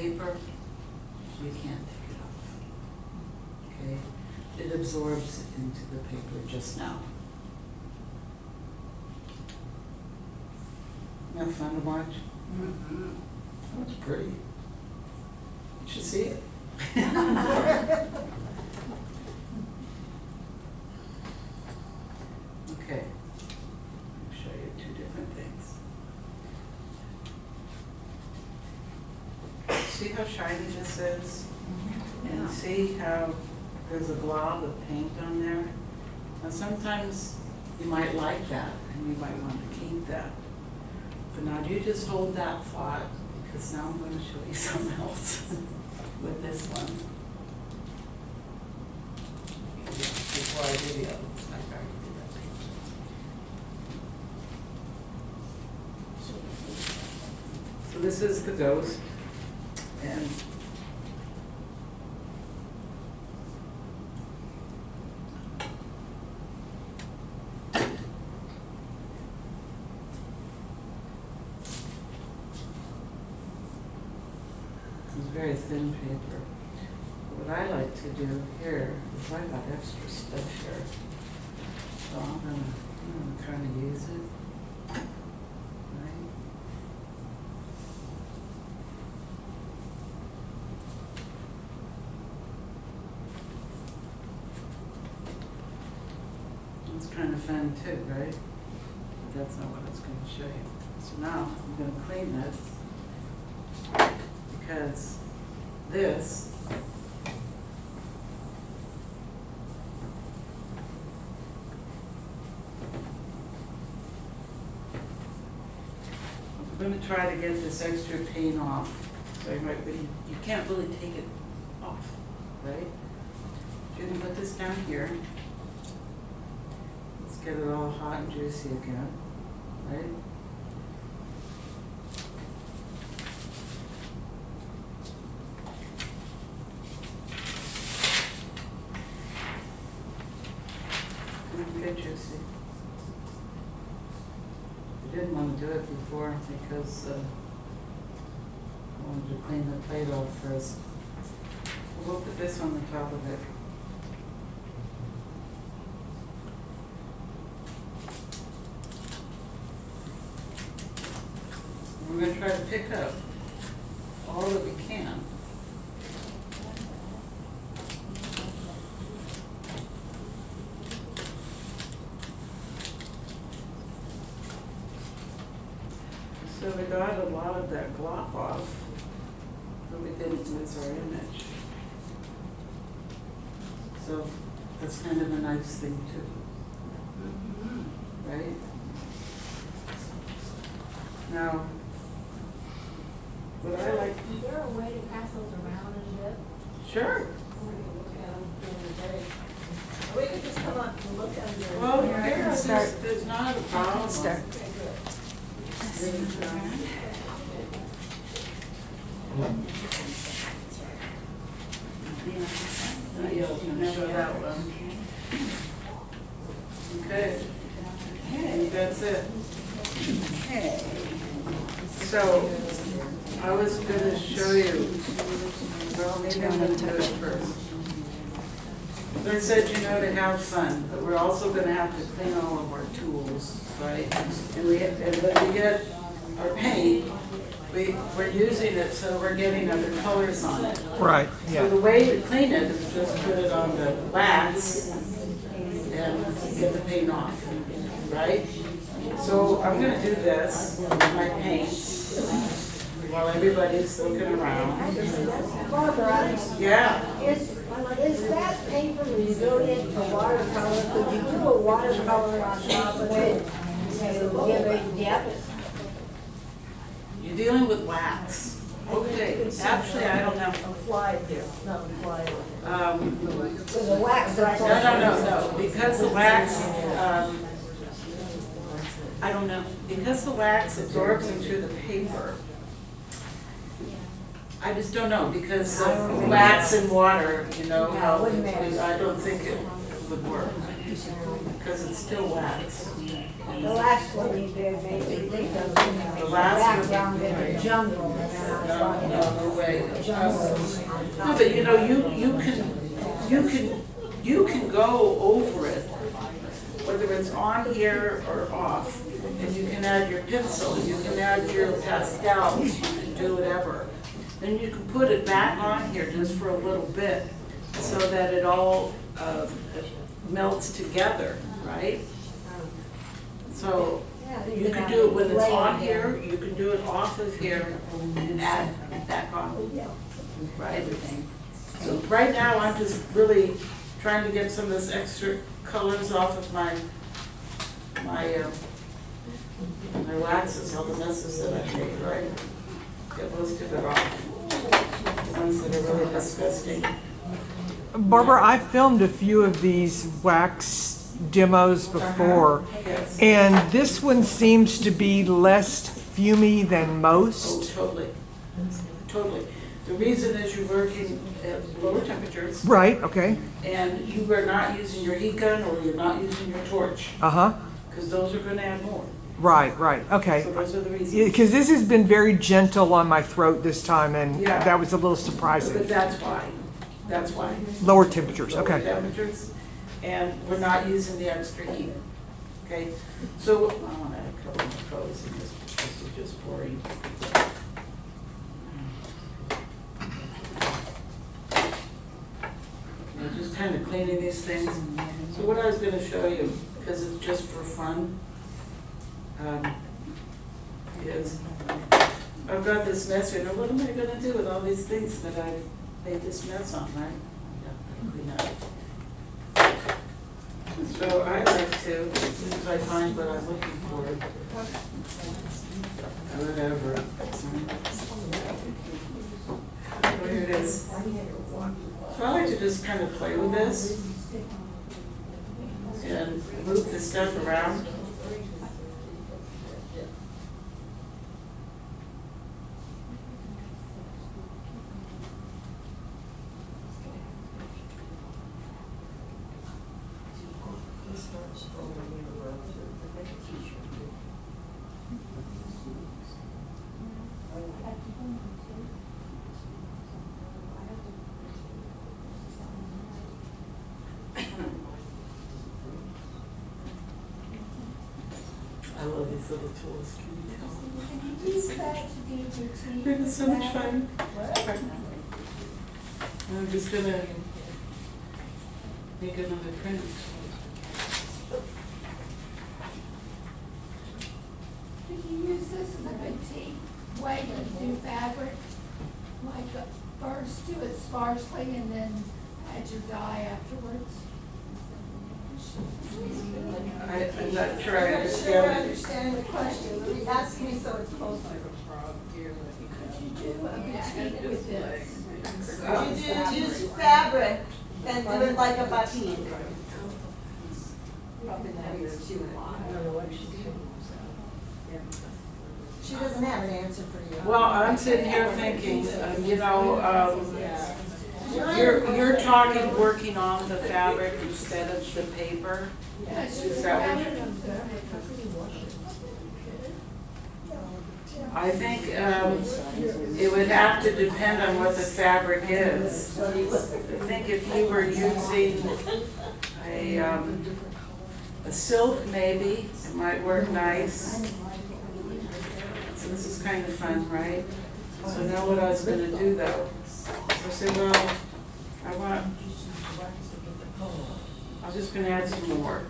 paper, you can't take it off. Okay? It absorbs into the paper just now. Isn't that fun to watch? Oh, it's pretty. You should see it. Okay. I'll show you two different things. See how shiny this is? And see how there's a glob of paint on there? Now sometimes you might like that and you might want to keep that. But now you just hold that thought, because now I'm going to show you something else with this one. Before I video, I already did that. So this is the ghost, and it's very thin paper. What I like to do here is I got extra stuff here. So I'm gonna kind of use it. Right? It's kind of fun too, right? But that's not what I was going to show you. So now I'm going to clean this, because this I'm going to try to get this extra paint off. So you can't really take it off, right? You're going to put this down here. Let's get it all hot and juicy again, right? Good juicy. I didn't want to do it before because I wanted to clean the plate off first. We'll put this on the top of it. We're going to try to pick up all that we can. So we got a lot of that glop off, but we didn't lose our image. So that's kind of a nice thing too, right? Now, what I like. Is there a way to pass those around a bit? Sure. We could just come up and look at your. Well, Yeah, I can here, start. there's not a problem. Start. Show that one. Okay. And that's it. Okay. So, I was gonna show you, well, maybe I'm gonna do it first. They said, to have fun, but we're also gonna have to clean all of our tools, right? And when we get our paint, we're using it so we're getting other colors on it. Right, So yeah. the way to clean it is just put it on the wax and get the paint off, right? So I'm gonna do this with my paints while everybody's looking around. Barbara, Yeah, is that paper resilient to watercolor? Could you do a watercolor on top of it to give it depth? you're dealing with wax. Okay, actually, I don't know. A fly here, not a fly. With the wax, that's all. No, because the wax, I don't know, because the wax absorbs into the paper. I just don't know, because of wax and water, how, Yeah, it wouldn't matter. I don't think it would work. because it's still wax. The last one you did made me think of The last background in one. the jungle, and then I thought, No way. jungle. No, but you know, you can go over it, whether it's on here or off, and you can add your pencil, you can add your pastels, you can do whatever. Then you can put it back on here just for a little bit, so that it all melts together, right? So you can do it when it's on here, you can do it off of here, and add back on, right? So right now, I'm just really trying to get some of this extra colors off of my waxes, all the messes that I made, right? Get most of it off, the ones that are really disgusting. Barbara, I filmed a few of these wax demos before, Yes. and this one seems to be less fumy than Oh, most. totally, totally. The reason is you're working at lower temperatures, Right, okay. and you are not using your heat gun or you're not using your torch, Uh-huh. because those are gonna add more. Right, okay. So those are the reasons. Because this has been very gentle on my throat this time, and Yeah. that was a little But surprising. that's why, that's why. Lower temperatures, Lower okay. temperatures, and we're not using the extra heat, okay? So, I want to add a couple more colors in this, this is just boring. I'm just kind of cleaning these things. So what I was going to show you, because it's just for fun, is I've got this mess here. Now, what am I going to do with all these things that I've made this mess on, right? Yeah, clean up. So I like to, as soon as I find what I'm looking for, whatever. So here it is. So I like to just kind of play with this and move the stuff around. I love these little tools. Can you tell? They're just so much fun. I'm just gonna make another print. Could you use this as a boutique way to do fabric? Like first do it sparsely and then add your dye afterwards? I'm not sure I Sure, understand it. understand the question. Ask me so it's closer. Could you do a boutique with this? You use fabric and do it like a batik. She doesn't have an answer for you. Well, I'm sitting here thinking, you know, you're talking working on the fabric instead of the paper. Is that what you- I think it would have to depend on what the fabric is. I think if you were using a silk, maybe, it might work nice. So this is kind of fun, right? So now what I was gonna do though, I said, well, I'm just gonna add some more.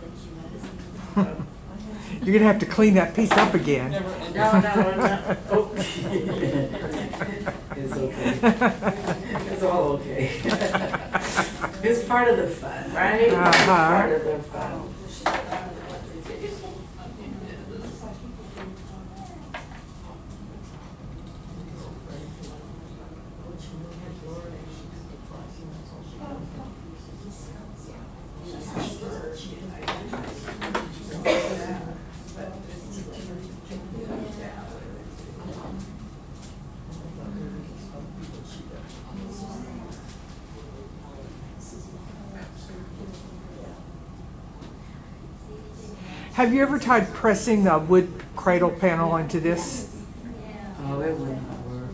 You're gonna have to clean that piece up again. No, I'm not. Oh. It's okay. It's all okay. It's part of the fun, right? It's part of the fun. Have you ever tried pressing the wood cradle panel into this? Oh, it wouldn't work.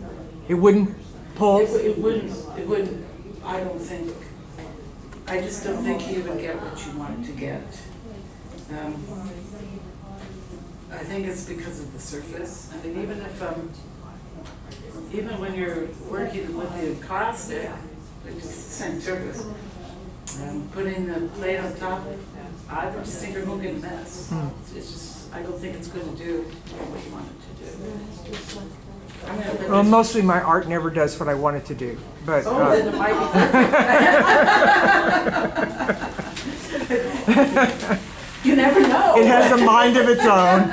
It wouldn't pull? It wouldn't, I don't think, I just don't think you would get what you want to get. I think it's because of the surface. I mean, even when you're working with the caustic, which is the same surface, putting the plate on top, I just think you're going to get a mess. It's just, I don't think it's going to do what you want it to do. Well, mostly my art never does what I want it to do, but. Oh, then it might be perfect. You never know. It has a mind of its own.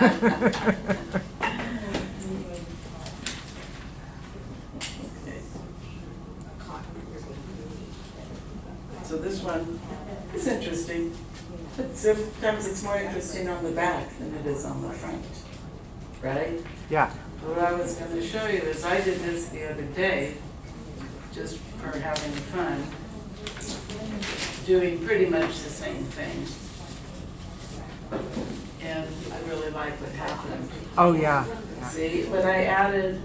So this one is interesting, but sometimes it's more interesting on the back than it is on the front, right? Yeah. What I was going to show you is I did this the other day, just for having fun, doing pretty much the same thing. And I really like what happened. Oh, yeah. See, but I added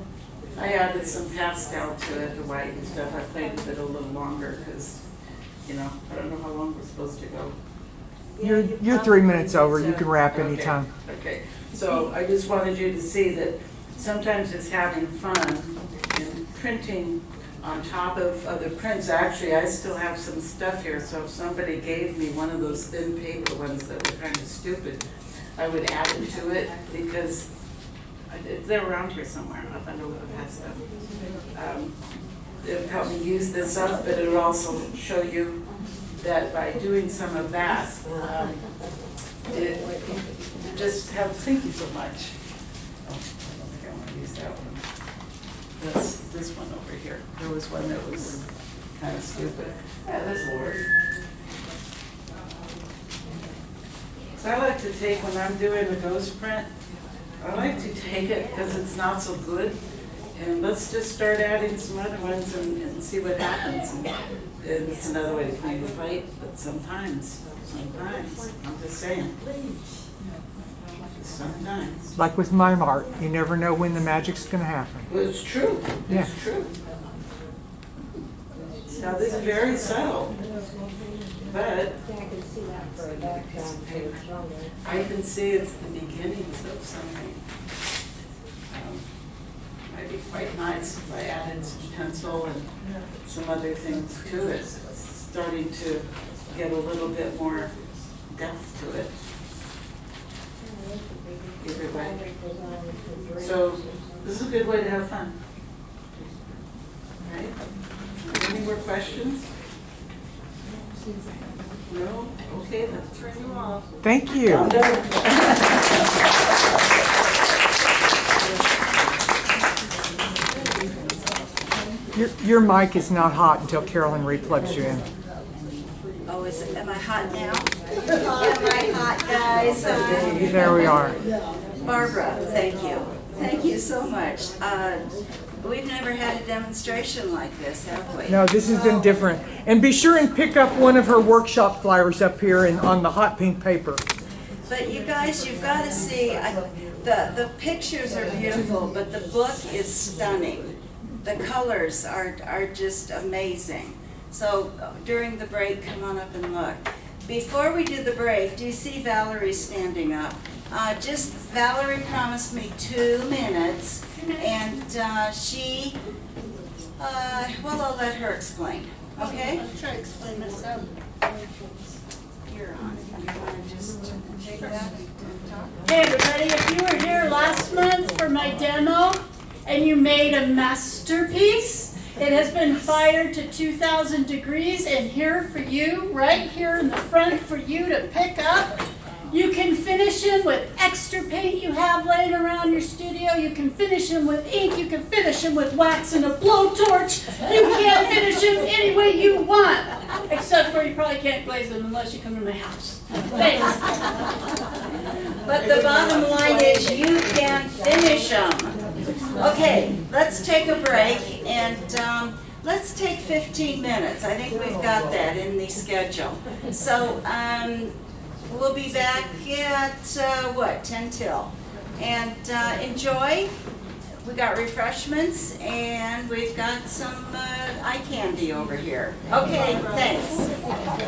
some pastel to it, the white and stuff. I played with it a little longer because, you know, I don't know how long we're supposed to go. You're 3 minutes over. You can wrap Okay, anytime. Okay, so I just wanted you to see that sometimes it's having fun and printing on top of other prints. Actually, I still have some stuff here, so if somebody gave me one of those thin paper ones that were kind of stupid, I would add it to it because they're around here somewhere. I don't know if it has them. It would help me use this up, but it would also show you that by doing some of that, it just helps. Thank you so much. Oh, I don't think I want to use that one. This one over here. There was one that was kind of stupid. Yeah, this will work. So I like to take, when I'm doing a ghost print, I like to take it because it's not so good. And let's just start adding some other ones and see what happens. And it's another way to clean the plate, but sometimes, I'm just saying. Sometimes. Like with my art, you never know when the magic's going to happen. Well, it's true. Yeah. It's true. Now this is very subtle, but I can see it's the beginnings of something. Might be quite nice if I added some pencil and some other things to it. It's starting to get a little bit more depth to it. Either way. So this is a good way to have fun. Right? Any more questions? No? Okay, let's turn you off. Thank you. Your mic is not hot until Carolyn replugs you in. Oh, am I hot now? Am I hot, guys? There we are. Barbara, thank you. Thank you so much. We've never had a demonstration like this, have we? No, this has been different. And be sure and pick up one of her workshop flyers up here on the hot pink paper. But you guys, you've got to see, the pictures are beautiful, but the book is stunning. The colors are just amazing. So during the break, come on up and look. Before we do the break, do you see Valerie standing up? Valerie promised me 2 minutes, and well, I'll let her explain, okay? I'll try to explain myself. You're on. You want to just take that and talk? Hey everybody, if you were here last month for my demo and you made a masterpiece, it has been fired to 2,000 degrees and here for you, right here in the front for you to pick up. You can finish him with extra paint you have laying around your studio. You can finish him with ink. You can finish him with wax and a blowtorch. You can finish him any way you want. Except for you probably can't glaze them unless you come to my house. Thanks. But the bottom line is you can finish them. Okay, let's take a break and let's take 15 minutes. I think we've got that in the schedule. So we'll be back at, 10 till. And enjoy. We got refreshments and we've got some eye candy over here. Okay, thanks.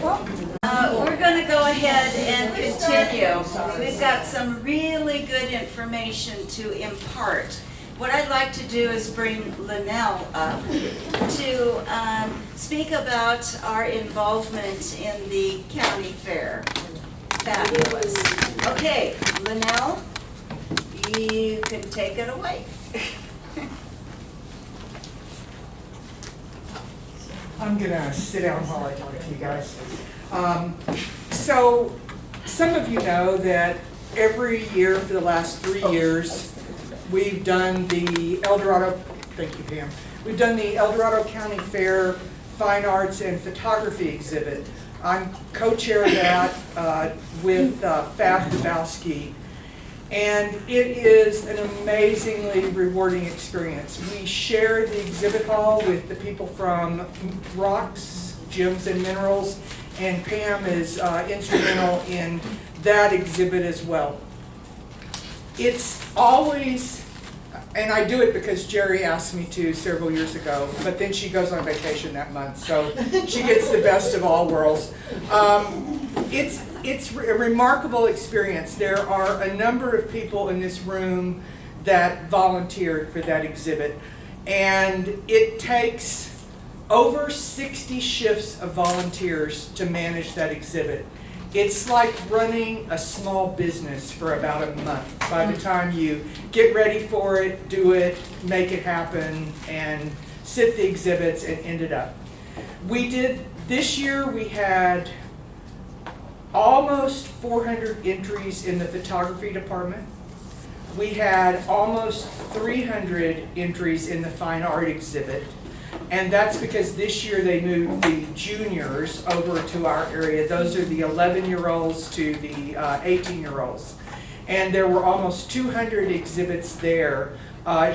We're going to go ahead and continue. We've got some really good information to impart. What I'd like to do is bring Linnell up to speak about our involvement in the county fair. Fabulous. Okay, Linnell, you can take it away. I'm gonna sit down while I talk to you guys. So, some of you know that every year for the last 3 years, we've done the El Dorado, thank you Pam, we've done the El Dorado County Fair Fine Arts and Photography exhibit. I'm co-chair of that with Fab Dabowski. And it is an amazingly rewarding experience. We share the exhibit hall with the people from Rocks, Gems and Minerals, and Pam is instrumental in that exhibit as well. It's always, and I do it because Jerry asked me to several years ago, but then she goes on vacation that month, so she gets the best of all worlds. It's a remarkable experience. There are a number of people in this room that volunteered for that exhibit, and it takes over 60 shifts of volunteers to manage that exhibit. It's like running a small business for about a month by the time you get ready for it, do it, make it happen, and sit the exhibits and end it up. This year we had almost 400 entries in the photography department. We had almost 300 entries in the fine art exhibit. And that's because this year they moved the juniors over to our area. Those are the 11-year-olds to the 18-year-olds. And there were almost 200 exhibits there.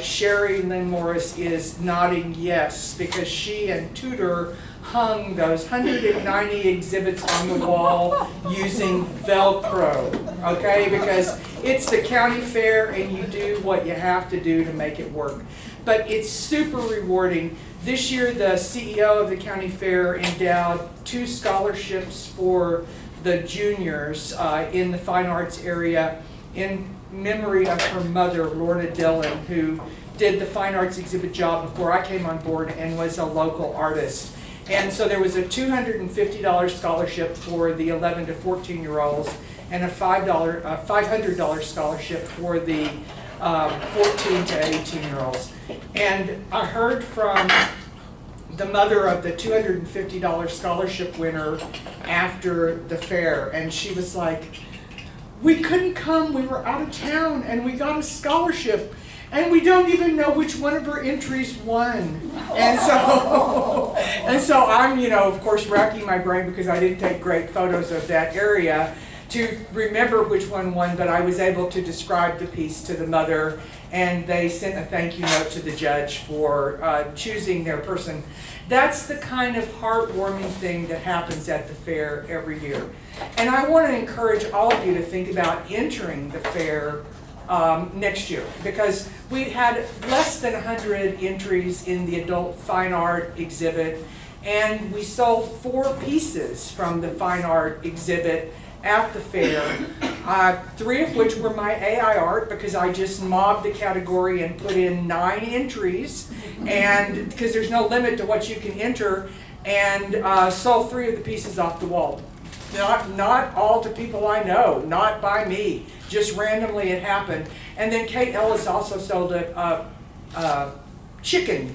Sherry Lynn Morris is nodding yes because she and Tudor hung those 190 exhibits on the wall using Velcro, okay? Because it's the county fair and you do what you have to do to make it work. But it's super rewarding. This year, the CEO of the county fair endowed 2 scholarships for the juniors in the fine arts area in memory of her mother, Lorna Dillon, who did the fine arts exhibit job before I came on board and was a local artist. And so there was a $250 scholarship for the 11 to 14-year-olds and a $500 scholarship for the 14 to 18-year-olds. And I heard from the mother of the $250 scholarship winner after the fair, and she was like, we couldn't come, we were out of town, and we got a scholarship, and we don't even know which one of her entries won. And so I'm, of course, racking my brain because I didn't take great photos of that area to remember which one won, but I was able to describe the piece to the mother, and they sent a thank you note to the judge for choosing their person. That's the kind of heartwarming thing that happens at the fair every year. And I want to encourage all of you to think about entering the fair next year, because we had less than 100 entries in the adult fine art exhibit, and we sold 4 pieces from the fine art exhibit at the fair, 3 of which were my AI art because I just mobbed the category and put in 9 entries, and because there's no limit to what you can enter, and sold 3 of the pieces off the wall. Not all to people I know, not by me, just randomly it happened. And then Kate Ellis also sold a chicken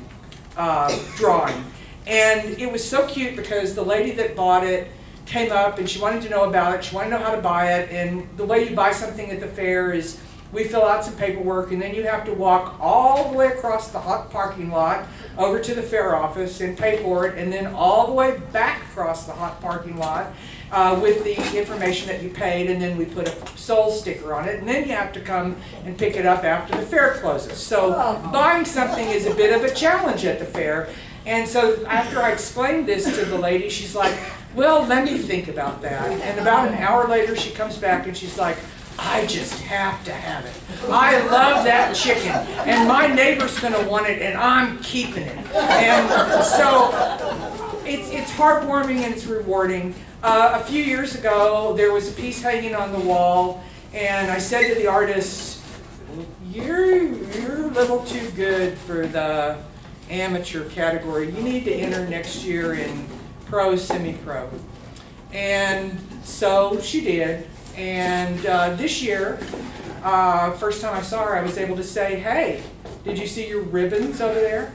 drawing, and it was so cute because the lady that bought it came up and she wanted to know about it, she wanted to know how to buy it, and the way you buy something at the fair is we fill out some paperwork and then you have to walk all the way across the hot parking lot over to the fair office and pay for it, and then all the way back across the hot parking lot with the information that you paid, and then we put a sold sticker on it, and then you have to come and pick it up after the fair closes. So buying something is a bit of a challenge at the fair. And so after I explained this to the lady, she's like, Well, let me think about that. And about an hour later, she comes back and she's like, I just have to have it. I love that chicken, and my neighbor's gonna want it, and I'm keeping it. And so it's heartwarming and it's rewarding. A few years ago, there was a piece hanging on the wall, and I said to the artist, you're a little too good for the amateur category. You need to enter next year in pro, semi-pro. And so she did. And this year, first time I saw her, I was able to say, hey, did you see your ribbons over there?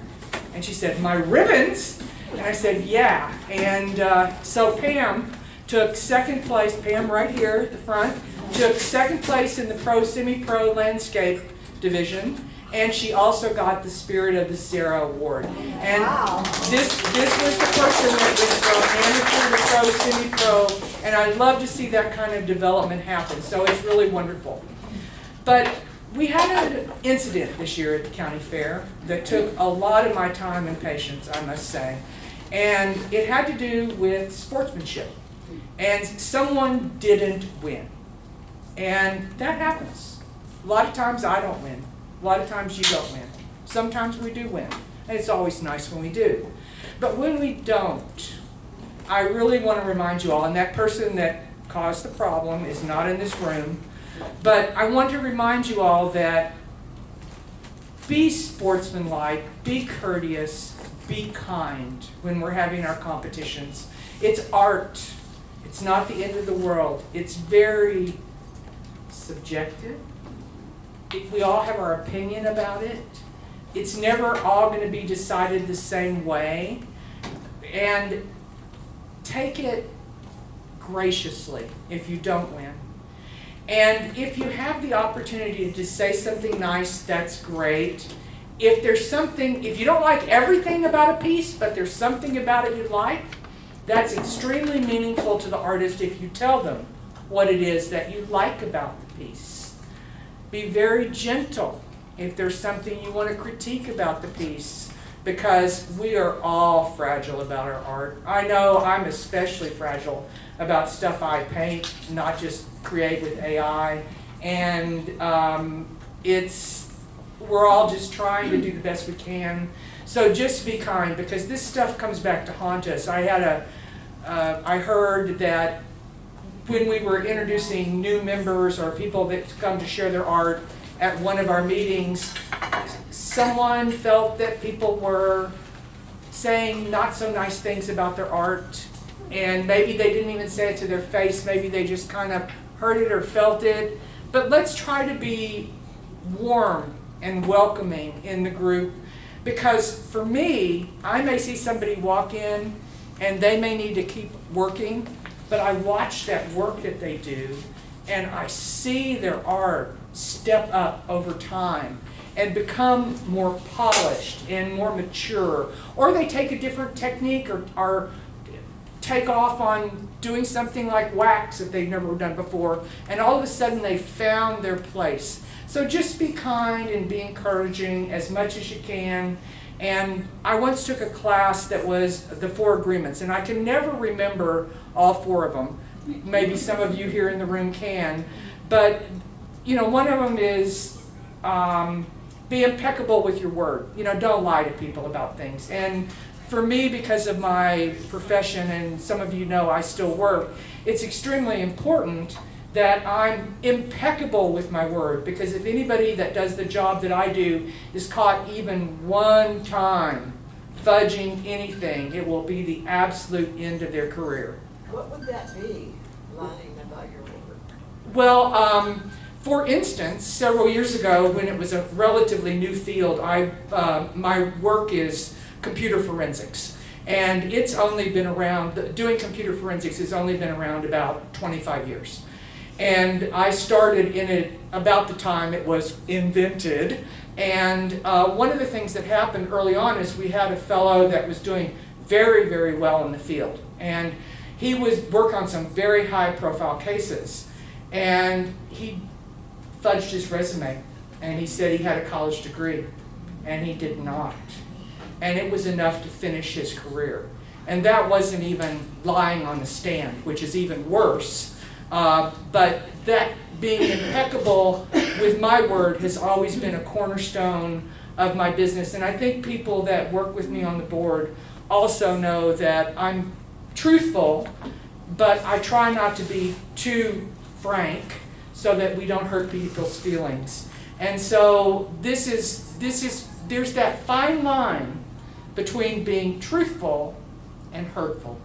And she said, my ribbons? And I said, yeah. And so Pam took second place, Pam right here at the front, took second place in the pro, semi-pro landscape division. And she also got the Spirit of the Sierra Award. And this was the person that went from amateur to pro, semi-pro, and I love to see that kind of development happen. So it's really wonderful. But we had an incident this year at the county fair that took a lot of my time and patience, I must say. And it had to do with sportsmanship. And someone didn't win. And that happens. A lot of times I don't win. A lot of times you don't win. Sometimes we do win, and it's always nice when we do. But when we don't, I really want to remind you all, and that person that caused the problem is not in this room, but I want to remind you all that be sportsmanlike, be courteous, be kind when we're having our competitions. It's art. It's not the end of the world. It's very subjective. We all have our opinion about it. It's never all going to be decided the same way. And take it graciously if you don't win. And if you have the opportunity to say something nice, that's great. If there's something, if you don't like everything about a piece, but there's something about it you like, that's extremely meaningful to the artist if you tell them what it is that you like about the piece. Be very gentle if there's something you want to critique about the piece, because we are all fragile about our art. I know I'm especially fragile about stuff I paint, not just create with AI. And we're all just trying to do the best we can. So just be kind, because this stuff comes back to haunt us. I heard that when we were introducing new members or people that come to share their art at one of our meetings, someone felt that people were saying not so nice things about their art, and maybe they didn't even say it to their face, maybe they just kind of heard it or felt it. But let's try to be warm and welcoming in the group, because for me, I may see somebody walk in and they may need to keep working, but I watch that work that they do, and I see their art step up over time and become more polished and more mature. Or they take a different technique or take off on doing something like wax that they've never done before, and all of a sudden they found their place. So just be kind and be encouraging as much as you can. And I once took a class that was the 4 agreements, and I can never remember all 4 of them. Maybe some of you here in the room can. But, one of them is be impeccable with your word. Don't lie to people about things. And for me, because of my profession, and some of you know I still work, it's extremely important that I'm impeccable with my word, because if anybody that does the job that I do is caught even one time fudging anything, it will be the absolute end of their career. What would that be, lying about your work? Well, for instance, several years ago, when it was a relatively new field, my work is computer forensics. And it's only been around, doing computer forensics has only been around about 25 years. And I started in it about the time it was invented. And one of the things that happened early on is we had a fellow that was doing very, very well in the field. And he would work on some very high profile cases. And he fudged his resume. And he said he had a college degree. And he did not. And it was enough to finish his career. And that wasn't even lying on the stand, which is even worse. But that being impeccable with my word has always been a cornerstone of my business. And I think people that work with me on the board also know that I'm truthful, but I try not to be too frank so that we don't hurt people's feelings. And so there's that fine line between being truthful and hurtful.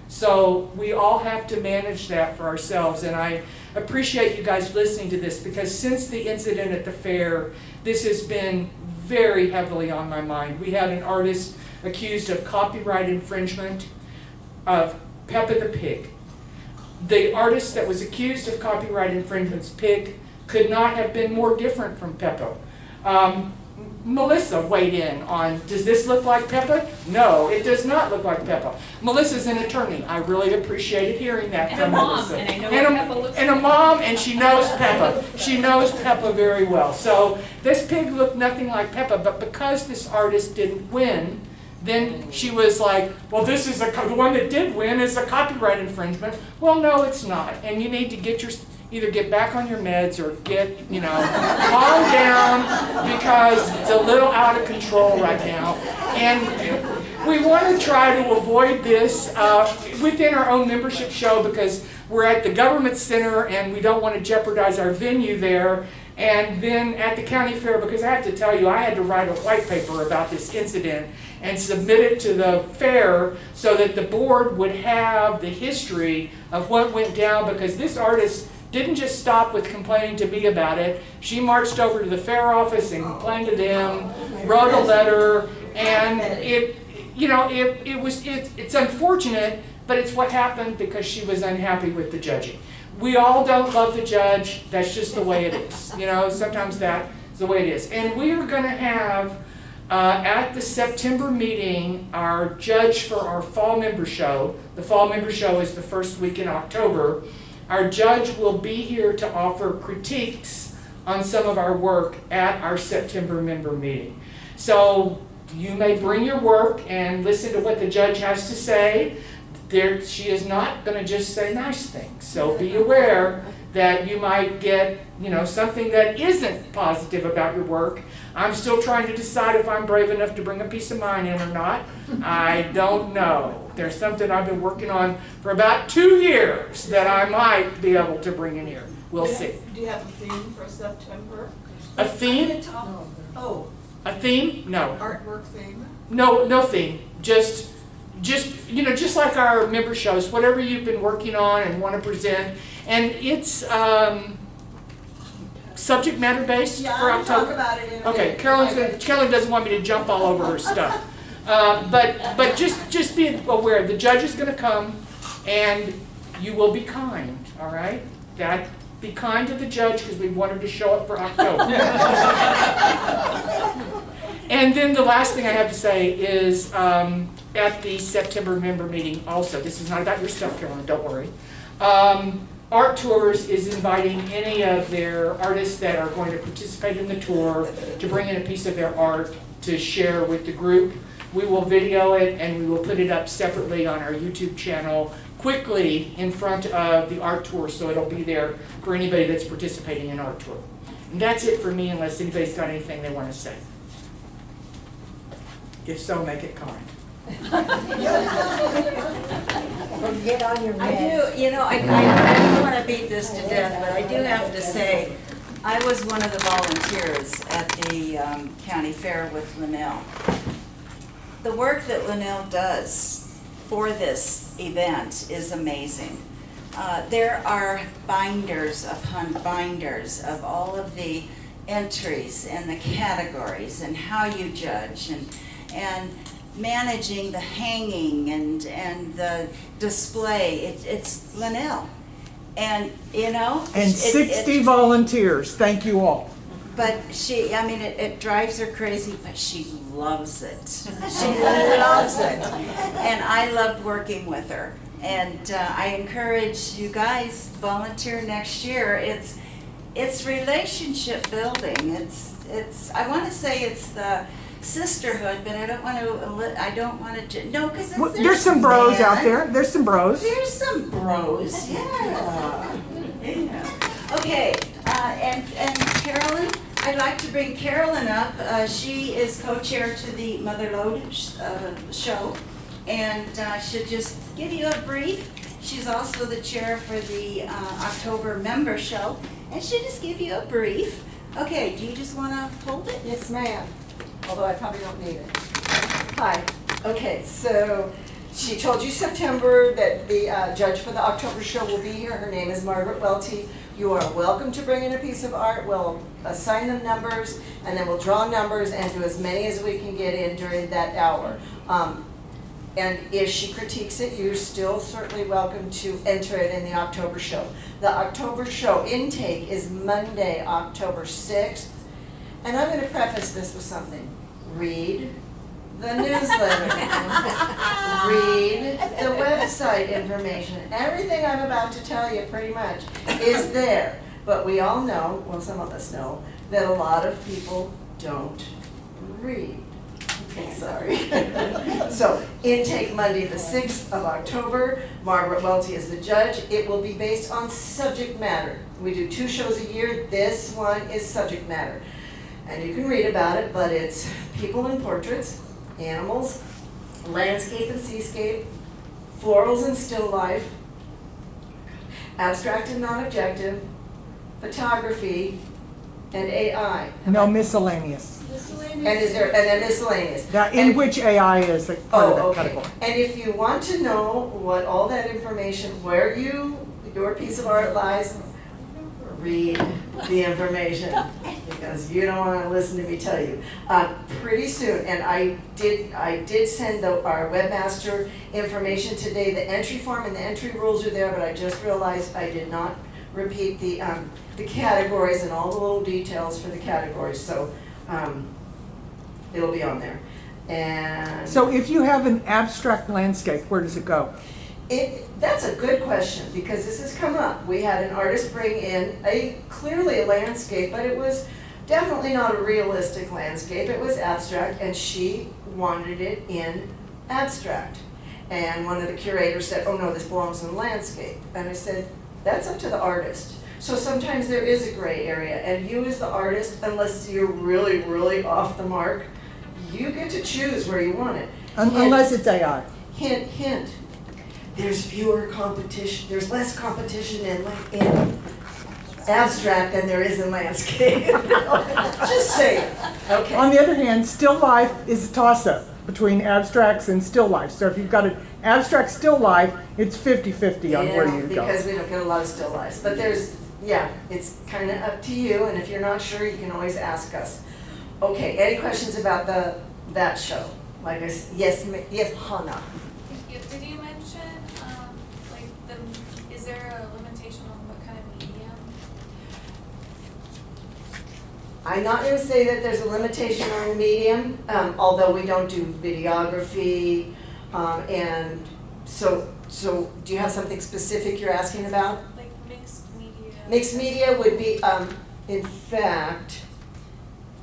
So we all have to manage that for ourselves, and I appreciate you guys listening to this, because since the incident at the fair, this has been very heavily on my mind. We had an artist accused of copyright infringement of Peppa the Pig. The artist that was accused of copyright infringement's pig could not have been more different from Peppa. Melissa weighed in on, does this look like Peppa? No, it does not look like Peppa. Melissa's an attorney. I really appreciated hearing that And from a mom, Melissa. and I know what Peppa looks and a mom, and she knows Peppa. She knows Peppa very well. So this pig looked nothing like Peppa, but because this artist didn't win, then she was like, well, this is the one that did win is a copyright infringement. Well, no, it's not. And you need to either get back on your meds or get, calm down, because it's a little out of control right now. And we want to try to avoid this within our own membership show, because we're at the government center and we don't want to jeopardize our venue there. And then at the county fair, because I have to tell you, I had to write a white paper about this incident and submit it to the fair so that the board would have the history of what went down, because this artist didn't just stop with complaining to me about it. She marched over to the fair office and complained to them, wrote a letter, and it's unfortunate, but it's what happened because she was unhappy with the judging. We all don't love the judge. That's just the way it is. Sometimes that's the way it is. And we are going to have at the September meeting our judge for our fall member show. The fall member show is the first week in October. Our judge will be here to offer critiques on some of our work at our September member meeting. So you may bring your work and listen to what the judge has to say. She is not going to just say nice things. So be aware that you might get, something that isn't positive about your work. I'm still trying to decide if I'm brave enough to bring a piece of mine in or not. I don't know. There's something I've been working on for about 2 years that I might be able to bring in here. We'll see. Do you have a theme for September? A theme? Oh, A theme? No. artwork theme? No theme. Just like our member shows, whatever you've been working on and want to present. And it's subject matter based for October. Yeah, talk about it in a Okay, minute. Carolyn doesn't want me to jump all over her stuff. But just be aware, the judge is going to come and you will be kind, all right? Be kind to the judge, because we want her to show up for October. And then the last thing I have to say is at the September member meeting also, this is not about your stuff, Carolyn, don't worry. Art Tours is inviting any of their artists that are going to participate in the tour to bring in a piece of their art to share with the group. We will video it and we will put it up separately on our YouTube channel quickly in front of the art tour, so it'll be there for anybody that's participating in art tour. And that's it for me, unless anybody's got anything they want to say. If so, make it kind. Get on your I meds. do, I don't want to beat this to death, but I do have to say, I was one of the volunteers at the county fair with Linnell. The work that Linnell does for this event is amazing. There are binders upon binders of all of the entries and the categories and how you judge and managing the hanging and the display. It's Linnell. And, And 60 volunteers, thank you all. But it drives her crazy, but she loves it. She loves it. And I loved working with her. And I encourage you guys, volunteer next year. It's relationship building. I want to say it's the sisterhood, but I don't want to, no, because Well, there's some bros out there. There's some bros. There's some bros, yeah. Okay, and Carolyn, I'd like to bring Carolyn up. She is co-chair to the Mother Lode show, and she'll just give you a brief. She's also the chair for the October member show, and she'll just give you a brief. Okay, do you just want to hold it? Yes, ma'am, although I probably don't need it. Hi, okay, so she told you September that the judge for the October show will be here. Her name is Margaret Welty. You are welcome to bring in a piece of art. We'll assign them numbers, and then we'll draw numbers and do as many as we can get in during that hour. And if she critiques it, you're still certainly welcome to enter it in the October show. The October show intake is Monday, October 6th. And I'm going to preface this with something. Read the newsletter. Read the website information. Everything I'm about to tell you pretty much is there. But we all know, well, some of us know, that a lot of people don't read. Okay, sorry. So, intake Monday the 6th of October. Margaret Welty is the judge. It will be based on subject matter. We do 2 shows a year. This one is subject matter. And you can read about it, but it's people and portraits, animals, landscape and seascape, florals and still life, abstract and non-objective, photography, and AI. No miscellaneous. And then miscellaneous. Now, in which AI is a part of that okay. category? And if you want to know what all that information, where your piece of art lies, read the information, because you don't want to listen to me tell you. Pretty soon, and I did send our webmaster information today. The entry form and the entry rules are there, but I just realized I did not repeat the categories and all the little details for the categories. So it'll be on there. And So if you have an abstract landscape, where does it go? That's a good question, because this has come up. We had an artist bring in clearly a landscape, but it was definitely not a realistic landscape. It was abstract, and she wanted it in abstract. And one of the curators said, oh no, this belongs in landscape. And I said, that's up to the artist. So sometimes there is a gray area, and you as the artist, unless you're really, really off the mark, you get to choose where you want it. Unless it's AI. Hint, hint. There's less competition in abstract than there is in landscape. Just saying. Okay. On the other hand, still life is a toss-up between abstracts and still life. So if you've got an abstract still life, it's 50-50 on where you go. Because we don't get a lot of still lifes. But it's kind of up to you, and if you're not sure, you can always ask us. Okay, any questions about that show? Like I said, yes, Hannah. Did you mention, is there a limitation on what kind of medium? I'm not going to say that there's a limitation on the medium, although we don't do videography, and so do you have something specific you're asking about? Like mixed media? Mixed media would be, in fact,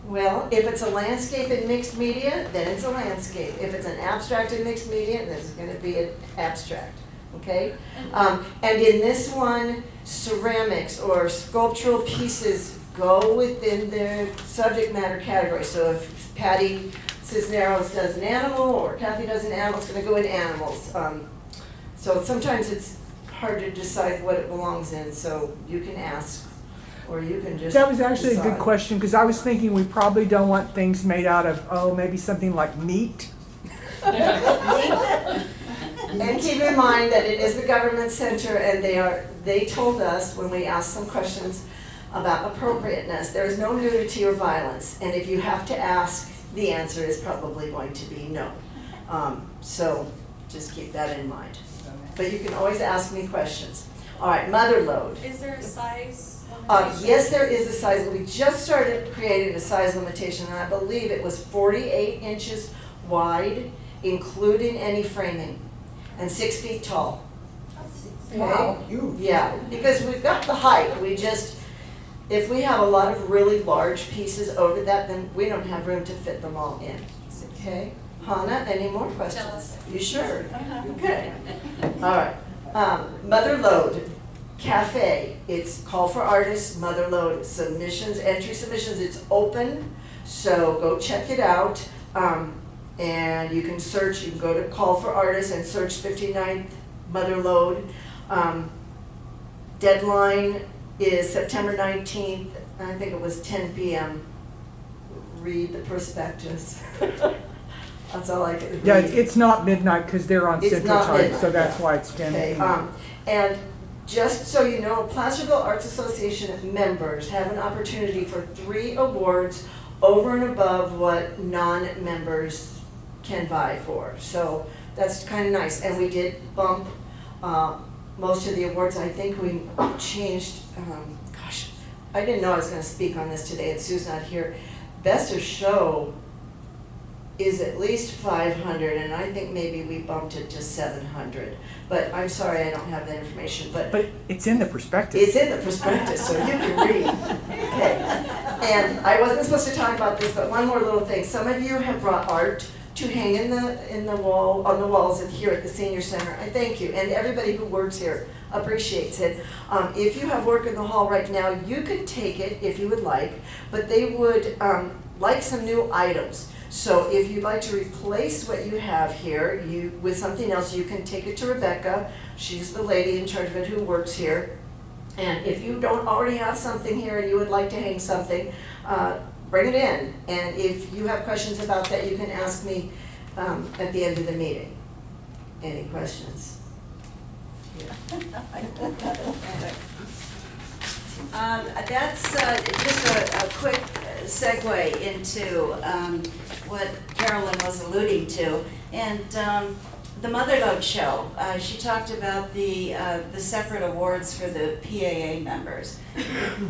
well, if it's a landscape in mixed media, then it's a landscape. If it's an abstract in mixed media, then it's going to be an abstract, okay? And in this one, ceramics or sculptural pieces go within their subject matter category. So if Patty Cisneros does an animal or Kathy does an animal, it's going to go in animals. So sometimes it's hard to decide what it belongs in, so you can ask. Or you can just That was actually decide. a good question, because I was thinking we probably don't want things made out of, maybe something like meat. And keep in mind that it is the government center, and they told us when we asked some questions about appropriateness, there is no nudity or violence, and if you have to ask, the answer is probably going to be no. So just keep that in mind. But you can always ask me questions. All right, mother load. Is there a size limitation? Yes, there is a size. We just started creating a size limitation, and I believe it was 48 inches wide, including any framing, and 6 feet tall. Okay? Wow. Yeah, because we've got the height. If we have a lot of really large pieces over that, then we don't have room to fit them all in, okay? Hannah, any more questions? Jealous. You sure? Okay. All right. Mother Lode Cafe, it's call for artists, Mother Lode submissions, entry submissions, it's open, so go check it out. And you can search, you can go to call for artists and search 59th Mother Lode. Deadline is September 19th, I think it was 10 p.m. Read the prospectus. That's all I can read. Yeah, it's not midnight because they're on It's Central not Time, midnight, so that's yeah. why it's 10 Okay, p.m. and just so you know, Placerville Arts Association members have an opportunity for 3 awards over and above what non-members can vie for. So that's kind of nice. And we did bump most of the awards. I think we changed, gosh, I didn't know I was going to speak on this today, and Sue's not here. Best of Show is at least 500, and I think maybe we bumped it to 700. But I'm sorry, I don't have that information. But it's in the prospectus. it's in the prospectus, so you can read. Okay. And I wasn't supposed to talk about this, but one more little thing. Some of you have brought art to hang in the wall, on the walls here at the senior center. I thank you, and everybody who works here appreciates it. If you have work in the hall right now, you could take it if you would like, but they would like some new items. So if you'd like to replace what you have here with something else, you can take it to Rebecca. She's the lady in charge of it who works here. And if you don't already have something here and you would like to hang something, bring it in. And if you have questions about that, you can ask me at the end of the meeting. Any questions? That's just a quick segue into what Carolyn was alluding to. And the Mother Lode Show, she talked about the separate awards for the PAA members.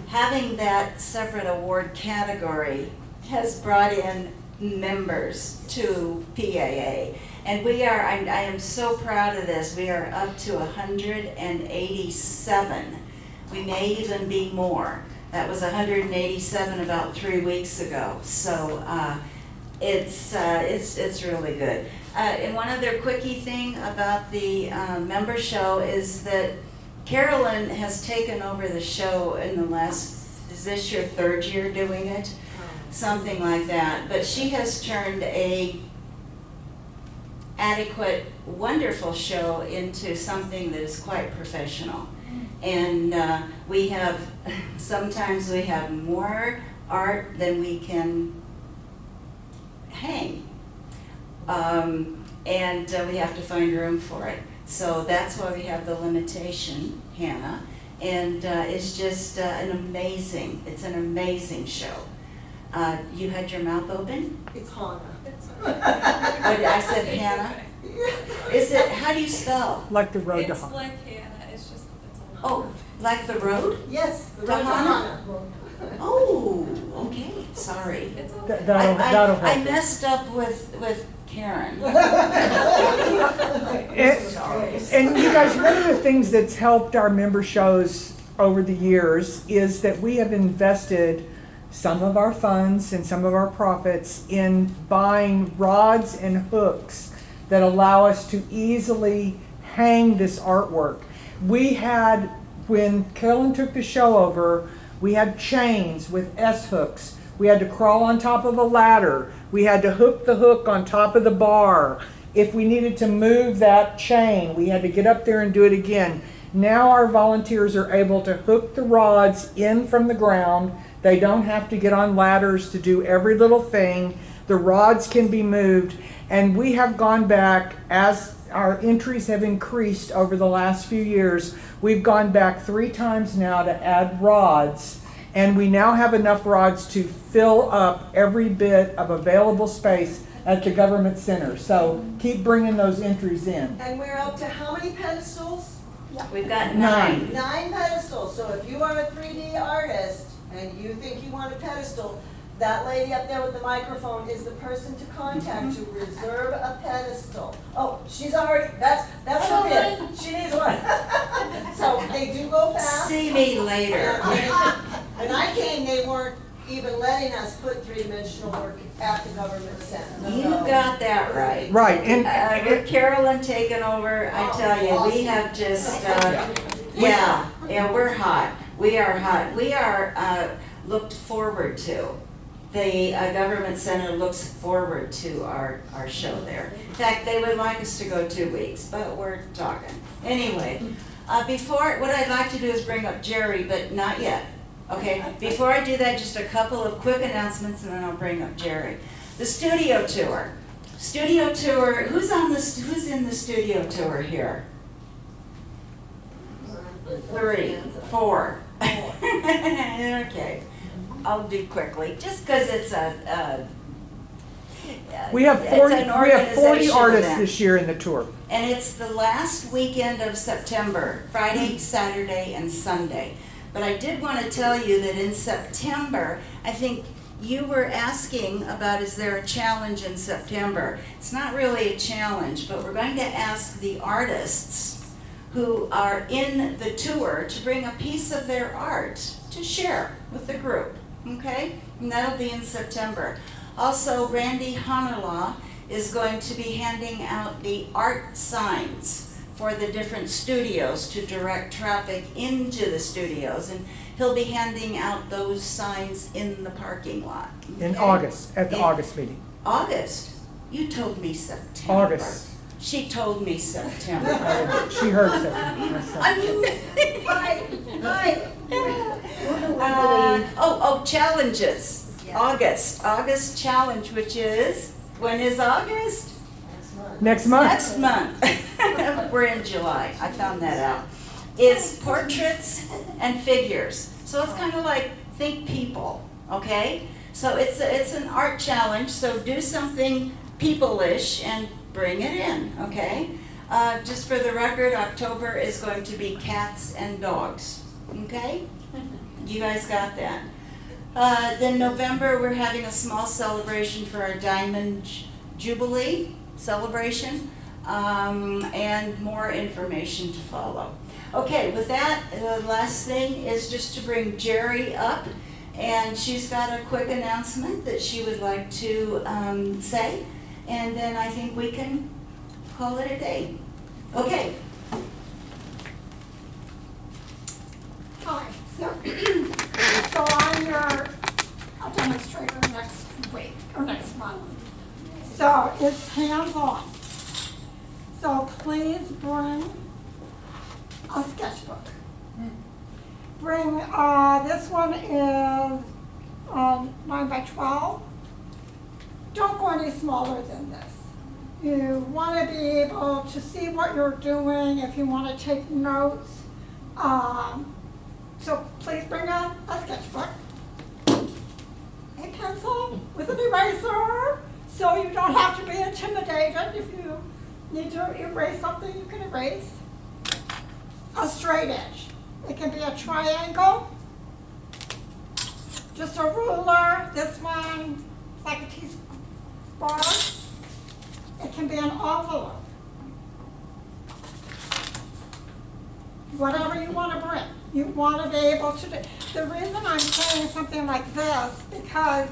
Having that separate award category has brought in members to PAA. And I am so proud of this. We are up to 187. We may even be more. That was 187 about 3 weeks ago. So it's really good. And one other quickie thing about the member show is that Carolyn has taken over the show in the is this your 3rd year doing it? Something like that. But she has turned a adequate, wonderful show into something that is quite professional. And sometimes we have more art than we can hang. And we have to find room for it. So that's why we have the limitation, Hannah. And it's just it's an amazing show. You had your mouth open? It's Hannah. I said Hannah? Is it, how do you spell? Like the road to It's Hana. like Hannah, it's just, it's a little. Oh, like the road? Yes, the To road to Hannah? Hannah. Oh, okay, sorry. It's a little. That'll help. I messed up with Karen. And you guys, one of the things that's helped our member shows over the years is that we have invested some of our funds and some of our profits in buying rods and hooks that allow us to easily hang this artwork. We had, when Carolyn took the show over, we had chains with S-hooks. We had to crawl on top of a ladder. We had to hook the hook on top of the bar. If we needed to move that chain, we had to get up there and do it again. Now our volunteers are able to hook the rods in from the ground. They don't have to get on ladders to do every little thing. The rods can be moved. And we have gone back, as our entries have increased over the last few years, we've gone back 3 times now to add rods. And we now have enough rods to fill up every bit of available space at the government center. So keep bringing those entries in. And we're up to how many pedestals? We've got 9. 9 pedestals. So if you are a 3D artist and you think you want a pedestal, that lady up there with the microphone is the person to contact to reserve a pedestal. Oh, she's already, that's her bid. She needs one. So they do go fast. See me later. When I came, they weren't even letting us put three-dimensional work at the government center. You So- got that right. Right, and With Carolyn taking over, I tell you, we have just, yeah, we're hot. We are hot. We are looked forward to. The government center looks forward to our show there. In fact, they would like us to go 2 weeks, but we're talking. Anyway, what I'd like to do is bring up Jerry, but not yet. Okay, before I do that, just a couple of quick announcements and then I'll bring up Jerry. The studio tour. Studio tour, who's in the studio tour here? 3, 4. Okay, I'll do quickly, just because it's we have it's 40, an we have 40 organization artists event. this year in the tour. And it's the last weekend of September, Friday, Saturday, and Sunday. But I did want to tell you that in September, I think you were asking about, is there a challenge in September? It's not really a challenge, but we're going to ask the artists who are in the tour to bring a piece of their art to share with the group, okay? And that'll be in September. Also, Randy Honorlaw is going to be handing out the art signs for the different studios to direct traffic into the studios, and he'll be handing out those signs in the parking lot. In okay? August, at the In August meeting. August? You told me September. August. She told me September. She heard something. I mean, challenges. August challenge, which is, when is August? Next month. Next month. We're in July. I found that out. Is portraits and figures. So it's kind of like think people, okay? So it's an art challenge. So do something people-ish and bring it in, okay? Just for the record, October is going to be cats and dogs, okay? You guys got that. Then November, we're having a small celebration for our Diamond Jubilee celebration, and more information to follow. Okay, with that, the last thing is just to bring Jerry up, and she's got a quick announcement that she would like to say, and then I think we can call it a day. Okay. Hi, so I'm your demonstrator next week, or next month. So it's hands-on. So please bring a sketchbook. Bring, this one is 9 by 12. Don't go any smaller than this. You want to be able to see what you're doing if you want to take notes. So please bring a sketchbook, a pencil with an eraser, so you don't have to be intimidated. If you need to erase something, you can erase. A straight edge. It can be a triangle, just a ruler. This one, it's like a T-bar. It can be an envelope. Whatever you want to bring, you want to be able to do. The reason I'm saying something like this, because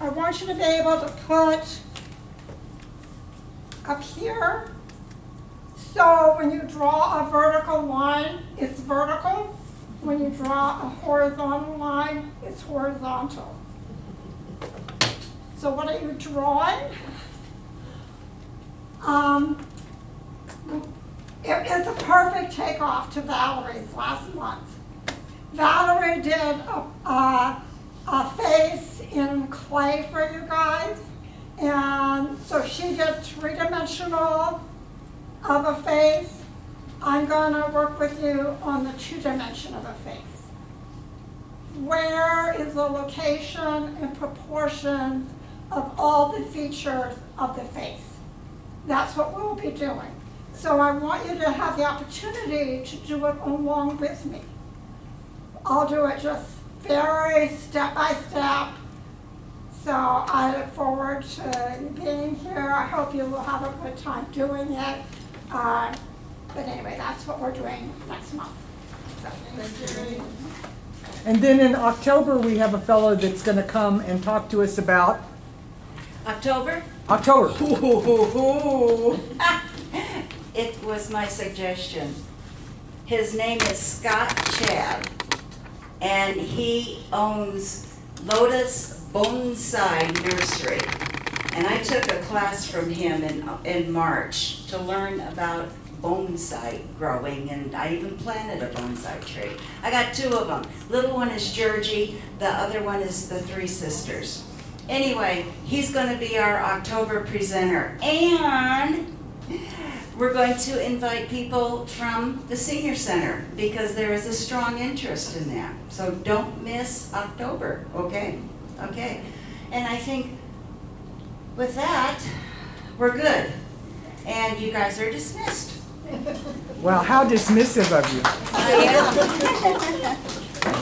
I want you to be able to put up here, so when you draw a vertical line, it's vertical. When you draw a horizontal line, it's horizontal. So what are you drawing? It's a perfect takeoff to Valerie's last month. Valerie did a face in clay for you guys, and so she did three-dimensional of a face. I'm gonna work with you on the two-dimension of a face. Where is the location and proportions of all the features of the face? That's what we'll be doing. So I want you to have the opportunity to do it along with me. I'll do it just very step by step. So I look forward to you being here. I hope you will have a good time doing it. But anyway, that's what we're doing next month. So. And then in October, we have a fellow that's gonna come and talk to us about October? October. It was my suggestion. His name is Scott Chad, and he owns Lotus Bonsai Nursery. And I took a class from him in March to learn about bonsai growing, and I even planted a bonsai tree. I got 2 of them. Little one is Georgie, the other one is the Three Sisters. Anyway, he's going to be our October presenter, and we're going to invite people from the senior center because there is a strong interest in that. So don't miss October, okay? Okay. And I think with that, we're good. And you guys are dismissed. Well, how dismissive of you. I am.